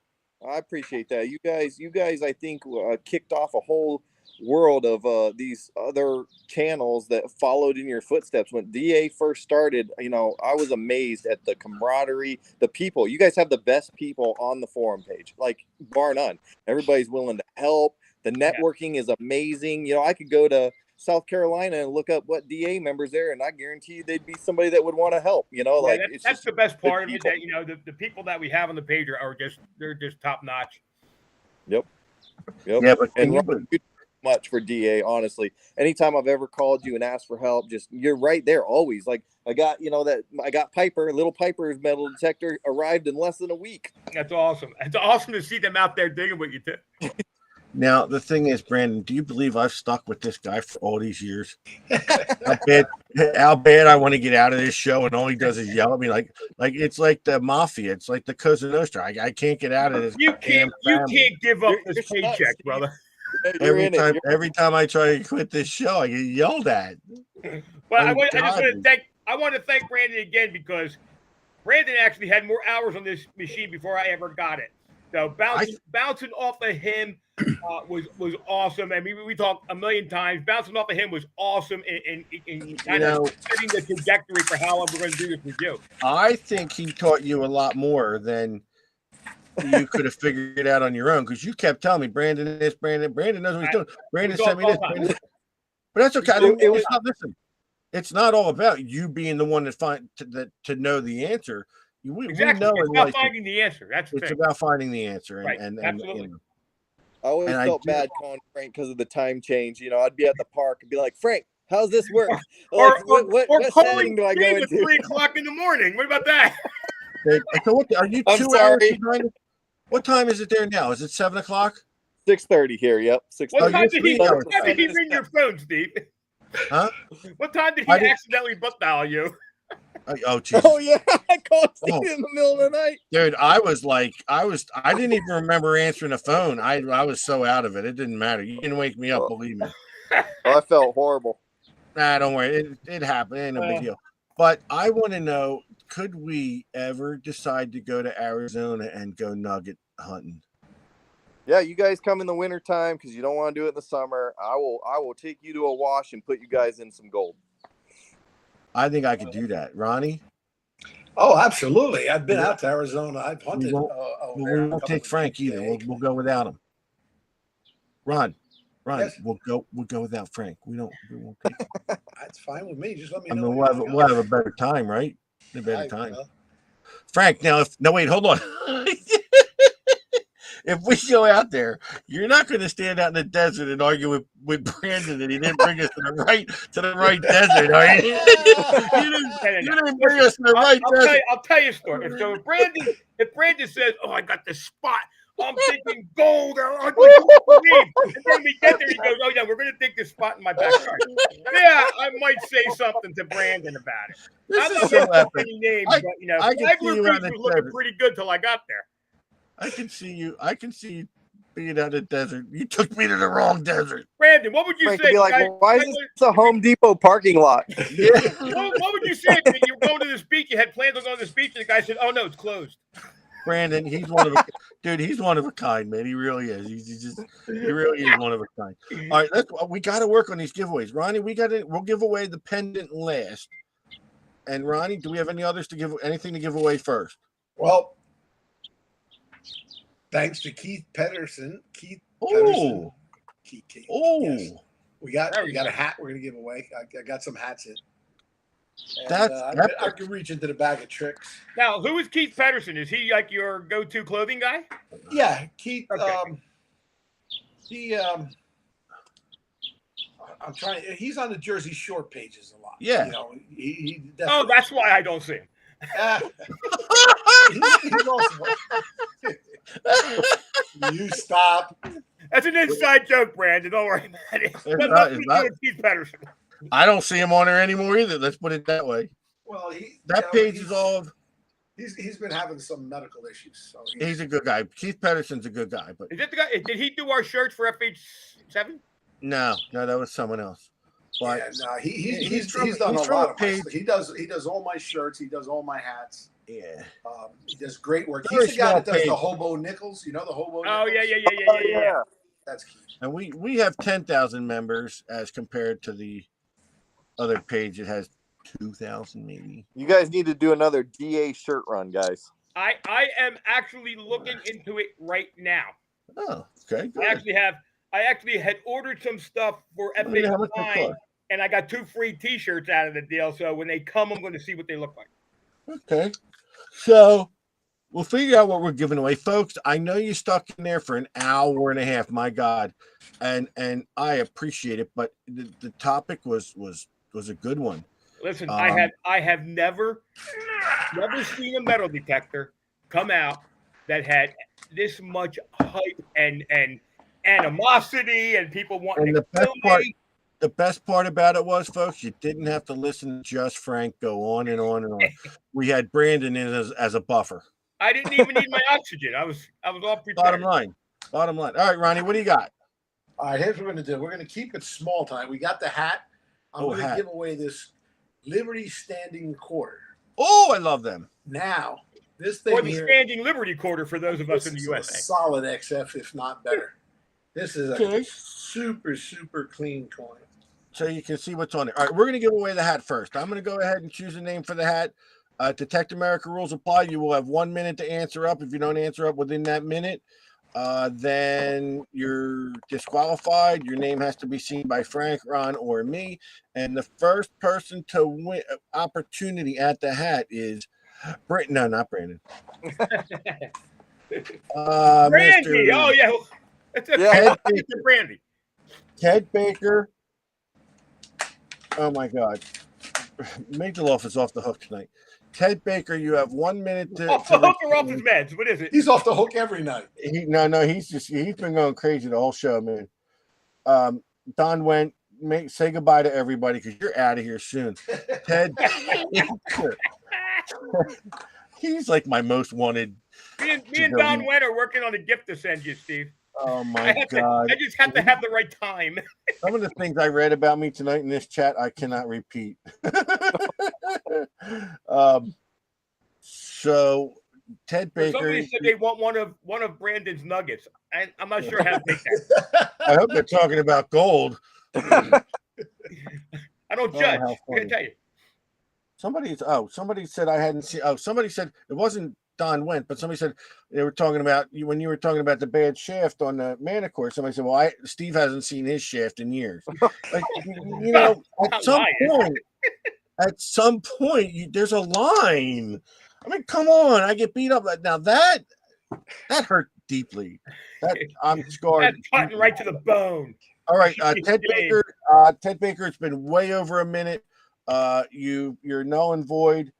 I appreciate that. You guys, I think kicked off a whole world of these other channels that followed in your footsteps. When DA first started, you know, I was amazed at the camaraderie, the people. You guys have the best people on the forum page, like bar none. Everybody's willing to help. The networking is amazing. You know, I could go to South Carolina and look up what DA members there, and I guarantee you they'd be somebody that would want to help. You know, like that's just the best part of it. That, you know, the people that we have on the page are they're just top notch. Yep. Yeah, but and Ron, you do much for DA, honestly. Anytime I've ever called you and asked for help, just you're right there always. Like I got Piper, little Piper's metal detector arrived in less than a week. That's awesome. It's awesome to see them out there digging with you too. Now, the thing is, Brandon, do you believe I've stuck with this guy for all these years? How bad I want to get out of this show, and all he does is yell at me like it's like the mafia. It's like the Cosa Nostra. I can't get out of this. You can't give up this paycheck, brother. Every time I try to quit this show, I get yelled at. But I want to thank Brandon again, because Brandon actually had more hours on this machine before I ever got it. So bouncing off of him was awesome. I mean, we talked a million times. Bouncing off of him was awesome in kind of setting the trajectory for how we're going to do this with you. I think he taught you a lot more than you could have figured it out on your own, because you kept telling me, Brandon knows what he's doing. Brandon sent me this. Brandon. But that's okay. It's not all about you being the one to know the answer. Exactly. We know it's about finding the answer. That's the it's thing. about finding the answer. Right. And Absolutely. You know. I always felt bad calling Frank because of the time change. You know, I'd be at the park and be like, Frank, how's this work? Or what setting do I go at into? 3 o'clock in the morning. What about that? So what, are you 2 I'm hours sorry. behind? What time is it there now? Is it 7 o'clock? 6:30 here. Yep. 6:30. What time did he hours. ring your phone, Steve? Huh? What time did he accidentally butt dial you? Oh, Jesus. Oh yeah, I called Steve in the middle of the night. Dude, I didn't even remember answering the phone. I was so out of it. It didn't matter. You didn't wake me up, believe me. Oh, I felt horrible. Nah, don't worry. It happened. It ain't no big deal. But I want to know, could we ever decide to go to Arizona and go nugget hunting? Yeah, you guys come in the wintertime because you don't want to do it in the summer. I will take you to a wash and put you guys in some gold. I think I could do that. Ronnie? Oh, absolutely. I've been out to Arizona. I've hunted. We won't take Frank either. We'll go without him. Ron, yes. We'll go without Frank. We won't take him. That's fine with me. Just let me know. I mean, we'll have a better time, right? A better time. Frank, now wait, hold on. If we go out there, you're not going to stand out in the desert and argue with Brandon that he didn't bring us to the right desert, are you? You didn't bring us to the right desert. I'll tell you a story. If Brandon says, "Oh, I got the spot," I'm thinking gold. And then we get there, he goes, "Oh yeah, we're going to dig this spot in my backyard." Yeah, I might say something to Brandon about it. I'm not going to any names, but you know, Flagler Beach was looking pretty good till I got there. I can see you being out in the desert. You took me to the wrong desert. Brandon, what would you say? Be like, why is this a Home Depot parking lot? Yeah. What would you say if you were going to this beach, you had plans on going to this beach, and the guy said, "Oh no, it's closed." Brandon, he's one of a kind, man. He really is. He really is one of a kind. All right, we got to work on these giveaways. Ronnie, we'll give away the pendant last. And Ronnie, do we have anything to give away first? Well, thanks to Keith Pedersen. Keith. Oh. Yes. We got a hat we're gonna give away. I got some hats in. And, I can reach into the bag of tricks. Now, who is Keith Pedersen? Is he like your go-to clothing guy? Yeah, Keith. Okay. He I'm trying. He's on the Jersey Shore pages a lot. Yeah. You know, he Oh, definitely, that's why I don't see him. he's also. You stop. That's an inside joke, Brandon. Don't worry about it. It's Got not- nothing it's to not- do with Keith Pedersen. I don't see him on there anymore either. Let's put it that way. Well, That page is all. He's been having some medical issues. So He's a good guy. Keith Pedersen's a good guy, but Is that the guy? Did he do our shirts for FH7? no, that was someone else. But yeah, no, he's he's from- done he's a from lot a of my page- stuff. He does all my shirts. He does all my hats. yeah, He does great work. Very He's the guy that small does the page. hobo nickels. You know the hobo. Oh nickels? yeah. That's key. and we have 10,000 members as compared to the other page. It has 2,000 maybe. You guys need to do another DA shirt run, guys. I am actually looking into it right now. Oh, okay, good. I actually had ordered some stuff for I mean, how much they FH9, cost? and I got 2 free T-shirts out of the deal. So when they come, I'm going to see what they look like. Okay, so we'll figure out what we're giving away, folks. I know you stuck in there for an hour and a half. My God, and I appreciate it, but the topic was a good one. Listen, I have never seen a metal detector come out that had this much hype and animosity and people wanting And to the kill best part, me. the best part about it was, folks, you didn't have to listen to just Frank go on and on and on. We had Brandon in as a buffer. I didn't even need my oxygen. I was all prepared. Bottom line. All right, Ronnie, what do you got? All right, here's what we're going to do. We're going to keep it small time. We got the hat. I'm going to give away this Liberty Standing Quarter. Oh, I love them. Now, this thing Or the here, standing Liberty quarter for those of us in the this is USA. a solid XF, if not better. This is a Okay. super, super clean coin. So you can see what's on it. All right, we're going to give away the hat first. I'm going to go ahead and choose a name for the hat. Detect America rules apply. You will have 1 minute to answer up. If you don't answer up within that minute, then you're disqualified. Your name has to be seen by Frank, Ron, or me. And the first person to win opportunity at the hat is Brandon. No, not Brandon. Brandy. Mr. Oh yeah. That's okay. Yeah. Mr. Brandy. Ted Baker. Oh my God. Major Love is off the hook tonight. Ted Baker, you have 1 minute to. Off the hook or off his meds? What is it? He's off the hook every night. He's been going crazy the whole show, man. Don went, say goodbye to everybody because you're out of here soon. Ted Baker. He's like my most wanted. Me and Don Wendt are working on a gift to send you, Steve. Oh my God. I just have to have the right time. Some of the things I read about me tonight in this chat, I cannot repeat. So Ted Baker. Somebody said they want one of Brandon's nuggets. I'm not sure how to take that. I hope they're talking about gold. I don't Oh, judge. how I funny. gotta tell you. Somebody said I hadn't seen. Oh, somebody said it wasn't Don Wendt, but somebody said they were talking about you when you were talking about the bad shaft on the Manicore. Somebody said, "Well, Steve hasn't seen his shaft in years." Like, you know, Not at some point, there's a line. I mean, come on! I get beat up. Now that hurt deeply. I'm scarred. That's cutting right to the bone. All right, Ted Dang. Baker. Ted Baker. It's been way over a minute. You're null and void.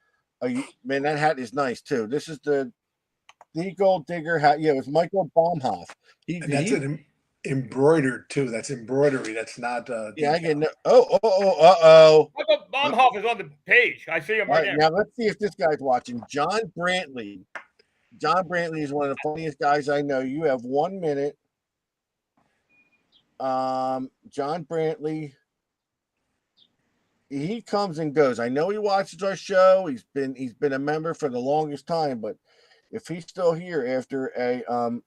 Man, that hat is nice too. This is the Gold Digger hat. Yeah, it was Michael Baumhoff. And that's an embroidered too. That's embroidery. That's not. Yeah, I get decal. no. Oh. Michael Baumhoff is on the page. I see him All right right, there. now let's see if this guy's watching. John Brantley. John Brantley is one of the funniest guys I know. You have 1 minute. John Brantley. He comes and goes. I know he watches our show. He's been a member for the longest time, but if he's still here after a oh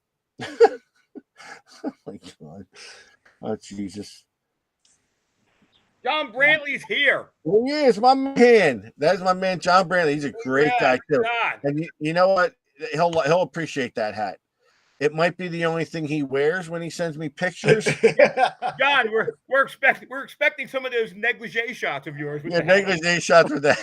my God. Oh Jesus. John Brantley's here. Well, he is my man. That's my man, John Brantley. He's a great guy too. God. And you know what? He'll appreciate that hat. It might be the only thing he wears when he sends me pictures. John, we're expecting some of those negligee shots of yours. With Yeah, the hat. negligee shots with that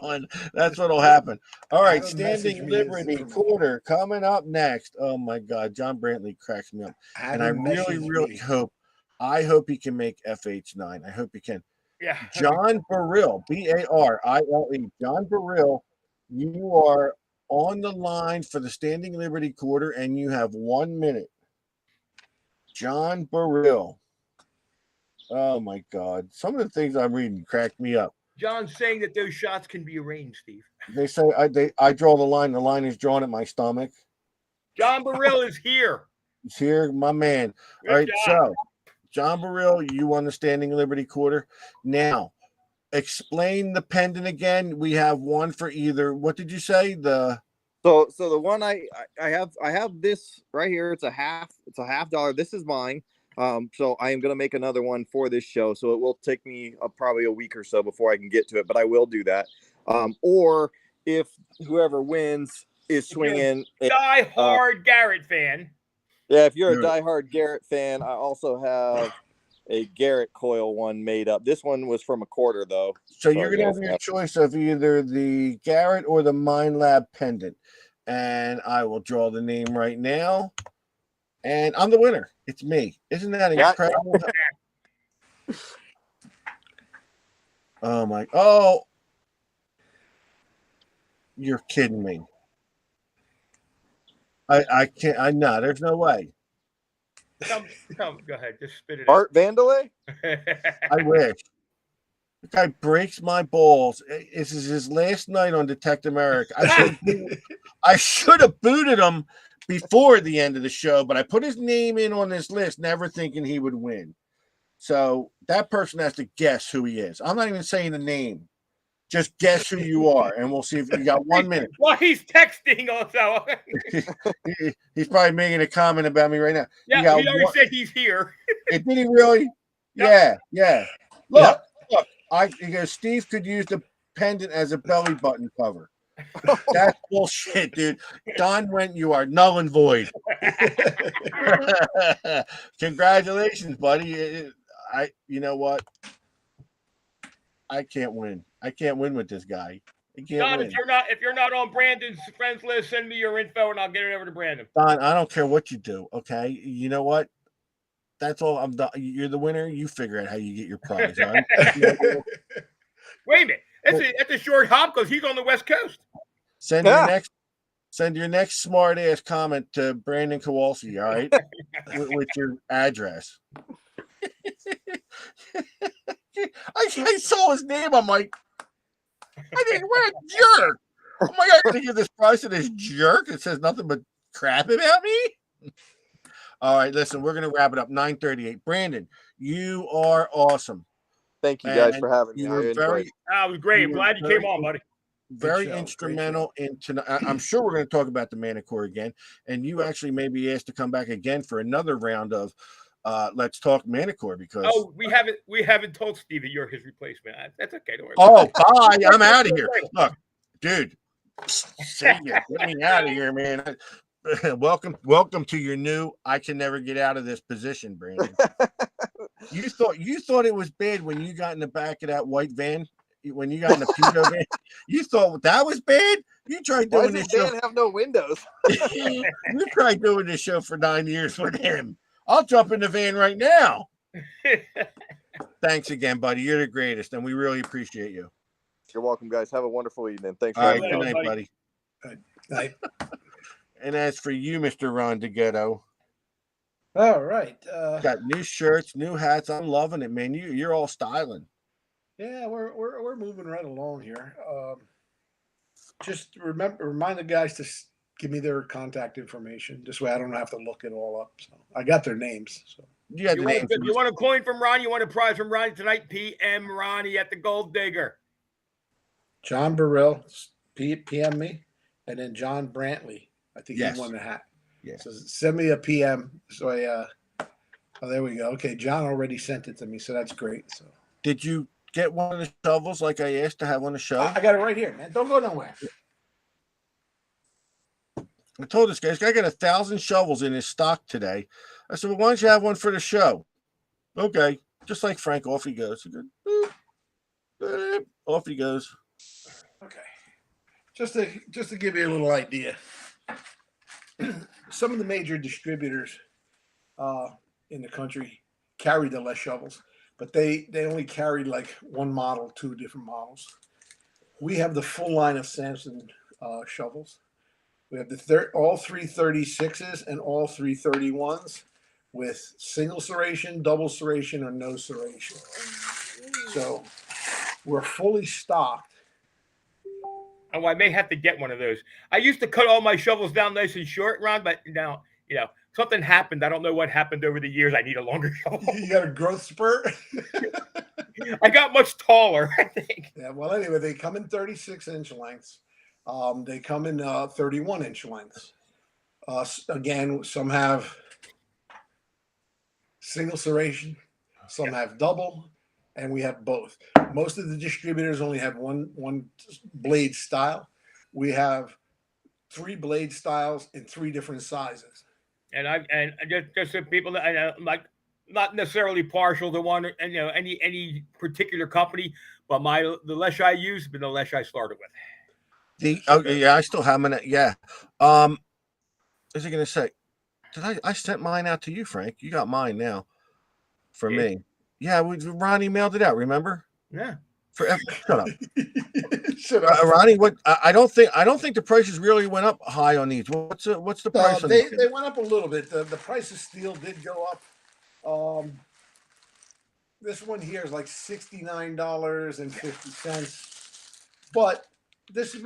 on. That's what'll happen. All right, Adam messaged Standing me as the Liberty promoter. quarter coming up next. Oh my God, John Brantley cracks me up, and I Adam really, messaged really me. hope. I hope he can make FH9. I hope he can. Yeah. John Baril, Barile. John Baril, you are on the line for the Standing Liberty quarter, and you have 1 minute. John Baril. Oh my God! Some of the things I'm reading crack me up. John's saying that those shots can be arranged, Steve. They say I draw the line. The line is drawn at my stomach. John Baril is here. He's here, my man. Good All right, job. so John Baril, you won the Standing Liberty quarter. Now, explain the pendant again. We have one for either. What did you say? So the one I have this right here. It's a half $1. This is mine. So I am going to make another one for this show. So it will take me probably a week or so before I can get to it, but I will do that. Or if whoever wins is swinging Die hard Garrett fan. Yeah, if you're a Good. diehard Garrett fan, I also have a Garrett coil one made up. This one was from a quarter though. So you're gonna have your choice of either the Garrett or the Mind Lab pendant, and I will draw the name right now. And I'm the winner. It's me. Isn't that incredible? Oh my! Oh, you're kidding me. I can't. I know. There's no way. Come, go ahead. Just spit it Art Vandelay? I wish. The guy breaks my balls. This is his last night on Detect America. I should have booted him before the end of the show, but I put his name in on this list, never thinking he would win. So that person has to guess who he is. I'm not even saying the name. Just guess who you are, and we'll see if you got 1 minute. Well, he's texting also. He's probably making a comment about me right now. Yeah, he already said he's here. Did he really? Yep. Yeah. Look. He goes, Steve could use the pendant as a belly button cover. That's bullshit, dude. Don Went, you are null and void. Congratulations, buddy. You know what? I can't win. I can't win with this guy. I can't Don, win. if you're not on Brandon's friends list, send me your info and I'll get it over to Brandon. Don, I don't care what you do. Okay, you know what? That's all. I'm done. You're the winner. You figure out how you get your prize. All right? Wait a minute. That's a short hop because he's on the West Coast. Send your next smart ass comment to Brandon Kowalski. All right, with your address. I saw his name. I'm like, I didn't. What a jerk! Oh my God, I'm gonna give this prize to this jerk. It says nothing but crap about me. All right, listen, we're gonna wrap it up. 9:38. Brandon, you are awesome. Thank you guys for having me. You were very. It was great. I'm glad you came on, buddy. Very instrumental in tonight. I'm sure we're going to talk about the Manicure again, and you actually may be asked to come back again for another round of Let's Talk Manicure because we haven't told Steve that you're his replacement. That's okay. Don't worry. Oh, bye! I'm out of here. Look, dude, see ya. Get me out of here, man. Welcome to your new. I can never get out of this position, Brandon. You thought it was bad when you got in the back of that white van. When you got in the Pinto van, you thought that was bad. You tried doing this show. Van have no windows. You tried doing this show for 9 years with him. I'll jump in the van right now. Thanks again, buddy. You're the greatest, and we really appreciate you. You're welcome, guys. Have a wonderful evening. Thanks. All right, good night, buddy. Good night. And as for you, Mr. Ron DeGhetto, all right. Got new shirts, new hats. I'm loving it, man. You're all styling. Yeah, we're moving right along here. Just remind the guys to give me their contact information. This way I don't have to look it all up. So I got their names. So you want a coin from Ron? You want a prize from Ronnie tonight? PM Ronnie at the Gold Digger. John Baril, PM me, and then John Brantley. I think he won the hat. Yeah. So send me a PM. So there we go. Okay, John already sent it to me, so that's great. So did you get one of the shovels like I asked to have on the show? I got it right here, man. Don't go nowhere. I told this guy got 1,000 shovels in his stock today. I said, well, why don't you have one for the show? Okay. Just like Frank, off he goes. He goes, boop, boop, off he goes. Okay. Just to give you a little idea, some of the major distributors in the country carry the Les shovels, but they only carried like one model, two different models. We have the full line of Samson shovels. We have all 336s and all 331s with single serration, double serration, or no serration. So we're fully stocked. Oh, I may have to get one of those. I used to cut all my shovels down nice and short, Ron, but now, something happened. I don't know what happened over the years. I need a longer shovel. You got a growth spurt? I got much taller, I think. Yeah, well, anyway, they come in 36-inch lengths. They come in 31-inch lengths. Again, some have single serration, some have double, and we have both. Most of the distributors only have one blade style. We have 3 blade styles in 3 different sizes. And just so people that I'm like not necessarily partial to one and any particular company, but the Les I use has been the Les I started with. I still have them. Yeah. What was I gonna say? I sent mine out to you, Frank? You got mine now for me. Yeah, Ronnie mailed it out. Remember? Yeah. Shut up. Shut up. Ronnie. What? I don't think the prices really went up high on these. What's the price? They went up a little bit. The price of steel did go up. This one here is like $69.50, but this is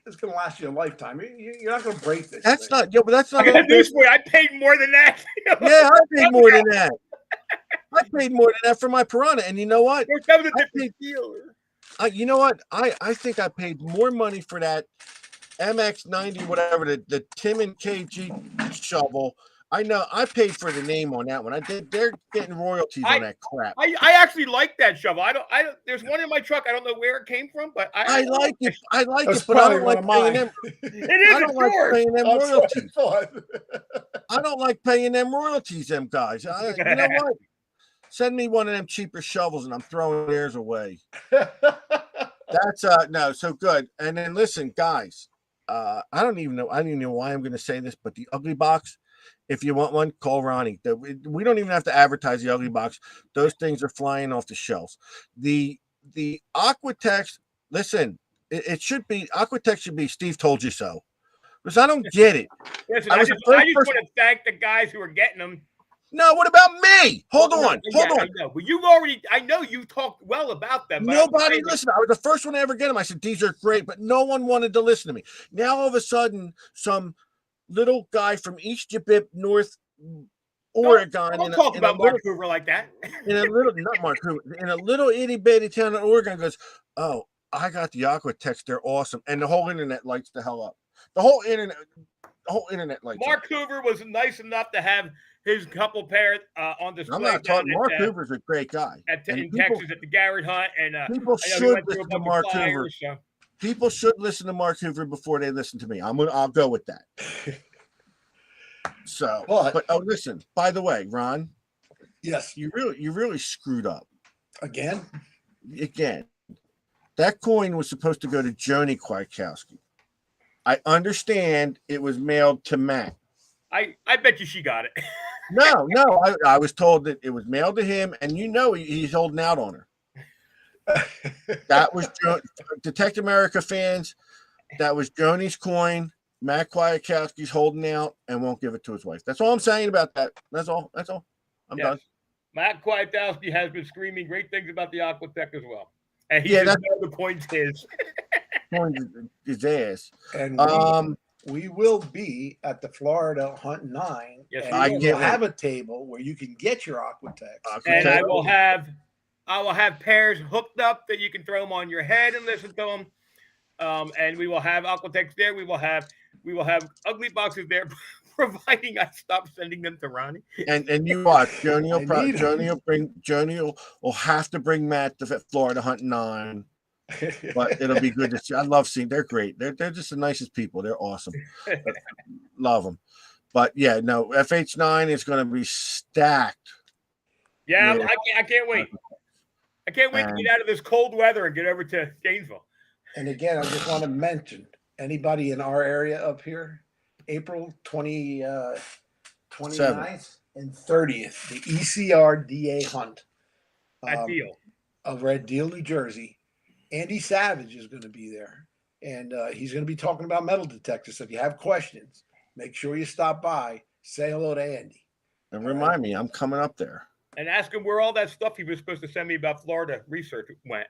it's going to last you a lifetime. You're not going to break this. That's thing. not. Yeah, but that's not. I paid more than that. Yeah, I paid more than that. I paid more than that for my Piranha, and you know what? That was a different deal. You know what? I think I paid more money for that MX90, whatever, the Tim and KG shovel. I know I paid for the name on that one. They're getting royalties on that crap. I actually like that shovel. I don't. There's one in my truck. I don't know where it came from, but I like it. I like That's it, but I don't like mine. paying them. It is. I don't like paying them That's royalties. what I don't like paying them royalties. Them guys. You know what? Send me one of them cheaper shovels, and I'm throwing theirs away. That's no, so good. And then listen, guys. I don't even know why I'm going to say this, but the Ugly Box. If you want one, call Ronnie. We don't even have to advertise the Ugly Box. Those things are flying off the shelves. The Aquatex, listen, it should be Aquatex should be Steve told you so. Because I don't get it. Listen, I just want to thank the guys who are getting them. No, what about me? Hold on. I know, but I know you talked well about them. Nobody listened. I was the first one to ever get them. I said, these are great, but no one wanted to listen to me. Now, all of a sudden, some little guy from East Jabip, North Oregon. Don't talk about Mark Hoover like that. Not Mark Hoover. In a little itty bitty town in Oregon goes, oh, I got the Aquatex. They're awesome. And the whole internet lights the hell up. The whole internet lights Mark Hoover was nice enough to have his couple pair on display. I'm not talking. Mark Hoover's a great guy. In Texas at the Garrett Hunt. And people should listen to Mark Hoover. So. People should listen to Mark Hoover before they listen to me. I'll go with that. So, but listen. By the way, Ron. Yes. You really screwed up again. That coin was supposed to go to Joni Kwiatkowski. I understand it was mailed to Matt. I bet you she got it. No. I was told that it was mailed to him, and he's holding out on her. That was Detective America fans. That was Joni's coin. Matt Kwiatkowski's holding out and won't give it to his wife. That's all I'm saying about that. That's all. I'm done. Matt Kwiatkowski has been screaming great things about the Aquatex as well. And that's the coin's his. Coin's his ass. And we will be at the Florida Hunt 9. Yes, I will have a table where you can get your Aquatex. And I will have pairs hooked up that you can throw them on your head and listen to them. And we will have Aquatex there. We will have Ugly Boxes there, providing I stop sending them to Ronnie. And you watch Joni will have to bring Matt to Florida Hunt 9. but it'll be good to see. I love seeing. They're great. They're just the nicest people. They're awesome. Love them. But yeah, no, FH9 is going to be stacked. Yeah, with- I can't wait. I can't wait to get out of this cold weather and get over to Gainesville. And again, I just want to mention anybody in our area up here, April 29th and 30th, the ECR DA hunt That deal. of Red Deal, New Jersey. Andy Savage is going to be there, and he's going to be talking about metal detectors. So if you have questions, make sure you stop by, say hello to Andy. And remind me, I'm coming up there. And ask him where all that stuff he was supposed to send me about Florida research went.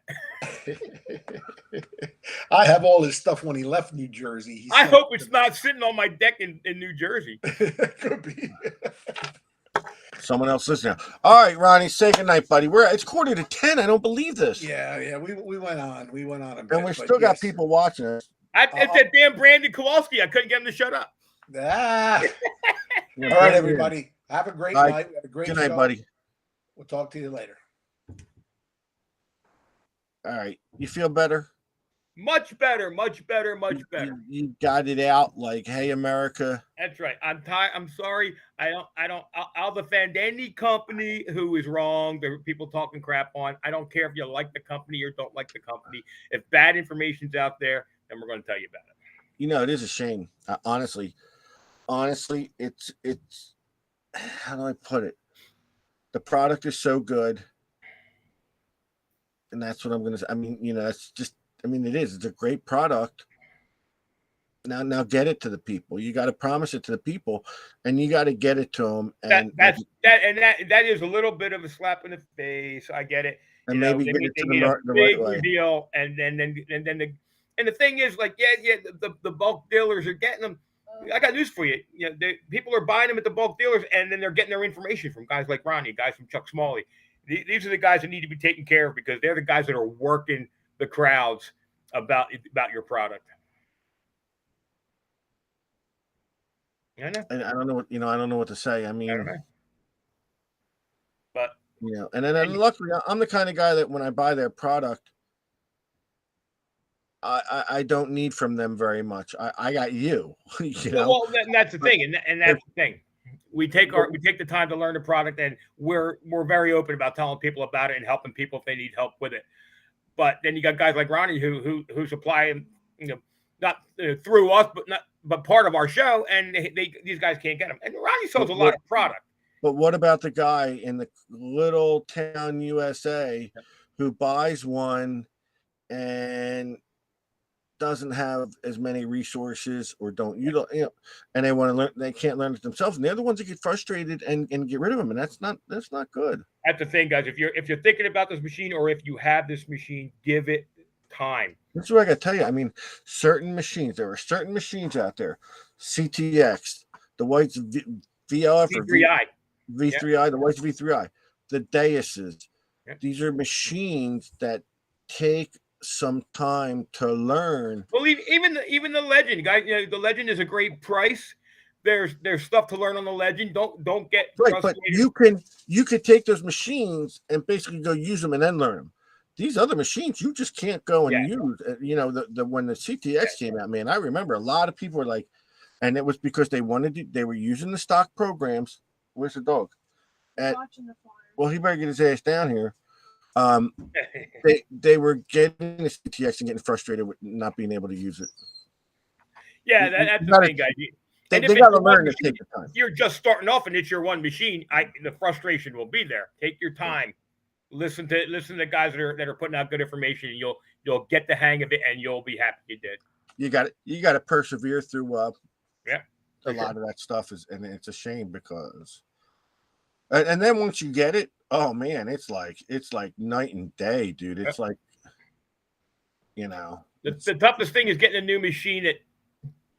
I have all his stuff when he left New Jersey. I hope it's not sitting on my deck in New Jersey. Could be. Someone else listening. All right, Ronnie, say goodnight, buddy. It's 9:45. I don't believe this. Yeah. We went on. We went on a bit. And we still got people watching us. It's that damn Brandon Kowalski. I couldn't get him to shut up. All right, everybody. Have a great night. We had a great Good night, show. buddy. We'll talk to you later. All right. You feel better? Much better, much better, much better. You got it out like, hey, America. That's right. I'm tired. I'm sorry. I'll defend any company who is wrong. There are people talking crap on. I don't care if you like the company or don't like the company. If bad information's out there, then we're going to tell you about it. You know, it is a shame. Honestly, it's how do I put it? The product is so good. And that's what I'm going to say. I mean, you know, it's just, I mean, it is. It's a great product. Now get it to the people. You got to promise it to the people, and you got to get it to them. And that is a little bit of a slap in the face. I get it. And maybe get it to the big right way. Reveal, and the thing is, like, the bulk dealers are getting them. I got news for you. You know, people are buying them at the bulk dealers, and then they're getting their information from guys like Ronnie, guys from Chuck Smalley. These are the guys that need to be taken care of because they're the guys that are working the crowds about your product. I know. And I don't know what I don't know what to say. I mean, but you know, and then luckily, I'm the kind of guy that when I buy their product, I don't need from them very much. I got you. You know? Well, that's the thing, and that's the thing. We take the time to learn the product, and we're very open about telling people about it and helping people if they need help with it. But then you got guys like Ronnie who supply them, you know, not through us, but part of our show, and these guys can't get them. And Ronnie sells a lot of product. But what about the guy in the little town USA who buys one and doesn't have as many resources or and they want to learn, they can't learn it themselves, and they're the ones that get frustrated and get rid of them, and that's not good. That's the thing, guys. If you're thinking about this machine, or if you have this machine, give it time. That's what I got to tell you. I mean, there are certain machines out there, CTX, the White's VLF or V3i, the White's V3i, the Deuses. Yep. These are machines that take some time to learn. Well, even the Legend, guys. You know, the Legend is a great price. There's stuff to learn on the Legend. Don't get right, but you could take those machines and basically go use them and then learn them. These other machines you just can't go and use. You know, when the CTX came out, man, I remember a lot of people were like, and it was because they were using the stock programs. Where's the dog? Well, he better get his ass down here. They were getting the CTX and getting frustrated with not being able to use it. Yeah, that's the thing, guys. They got to learn to take the time. You're just starting off, and it's your one machine. The frustration will be there. Take your time. Listen to guys that are putting out good information, and you'll get the hang of it, and you'll be happy you did. You got to persevere through. A sure. lot of that stuff and it's a shame because. And then once you get it, oh man, it's like night and day, dude. It's like, you know, the toughest thing is getting a new machine that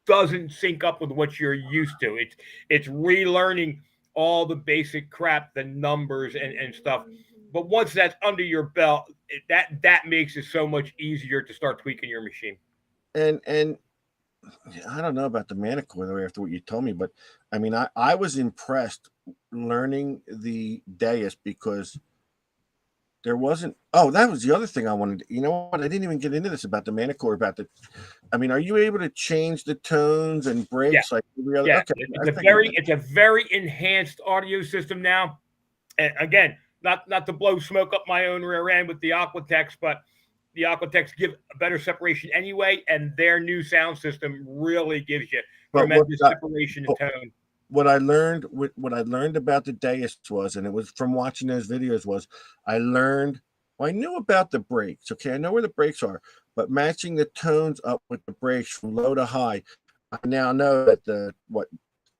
doesn't sync up with what you're used to. It's relearning all the basic crap, the numbers and stuff. But once that's under your belt, that makes it so much easier to start tweaking your machine. And I don't know about the Manicoiler after what you told me, but I mean, I was impressed learning the Deus because there wasn't. Oh, that was the other thing I wanted. You know what? I didn't even get into this about the Manicore. I mean, are you able to change the tones and breaks like every other? Yeah, Okay, it's a very enhanced audio system now. And again, not to blow smoke up my own rear end with the Aquatex, but the Aquatex give a better separation anyway, and their new sound system really gives you tremendous separation and tone. What I learned about the Deus was, and it was from watching those videos, was I knew about the brakes. Okay, I know where the brakes are, but matching the tones up with the brakes from low to high, I now know that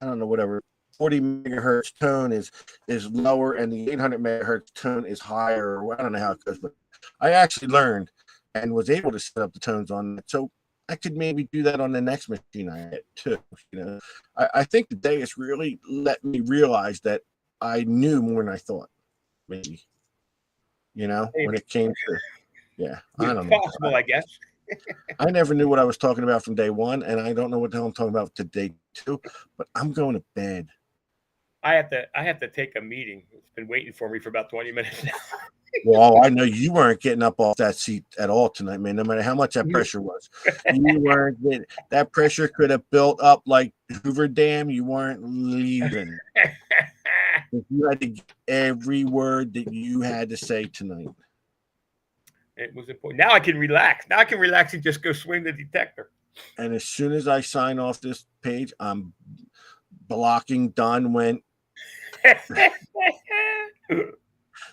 whatever 40 megahertz tone is lower and the 800 megahertz tone is higher, or I don't know how it goes, but I actually learned and was able to set up the tones on it. So I could maybe do that on the next machine I had too. You know, I think the Deus really let me realize that I knew more than I thought. Maybe, you know, when it came to, yeah, I don't know. Possible, I guess. I never knew what I was talking about from day one, and I don't know what the hell I'm talking about to day two. But I'm going to bed. I have to take a meeting. It's been waiting for me for about 20 minutes now. Well, I know you weren't getting up off that seat at all tonight, man. No matter how much that pressure was, you weren't getting. That pressure could have built up like Hoover Dam. You weren't leaving. You had to get every word that you had to say tonight. It was important. Now I can relax. Now I can relax and just go swing the detector. And as soon as I sign off this page, I'm blocking done. Went.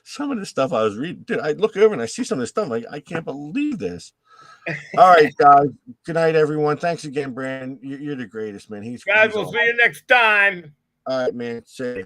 Some of the stuff I was reading, dude, I look over and I see some of the stuff. Like, I can't believe this. All right, guys. Good night, everyone. Thanks again, Brandon. You're the greatest, man. Guys, we'll see you next time. All right, man. Say.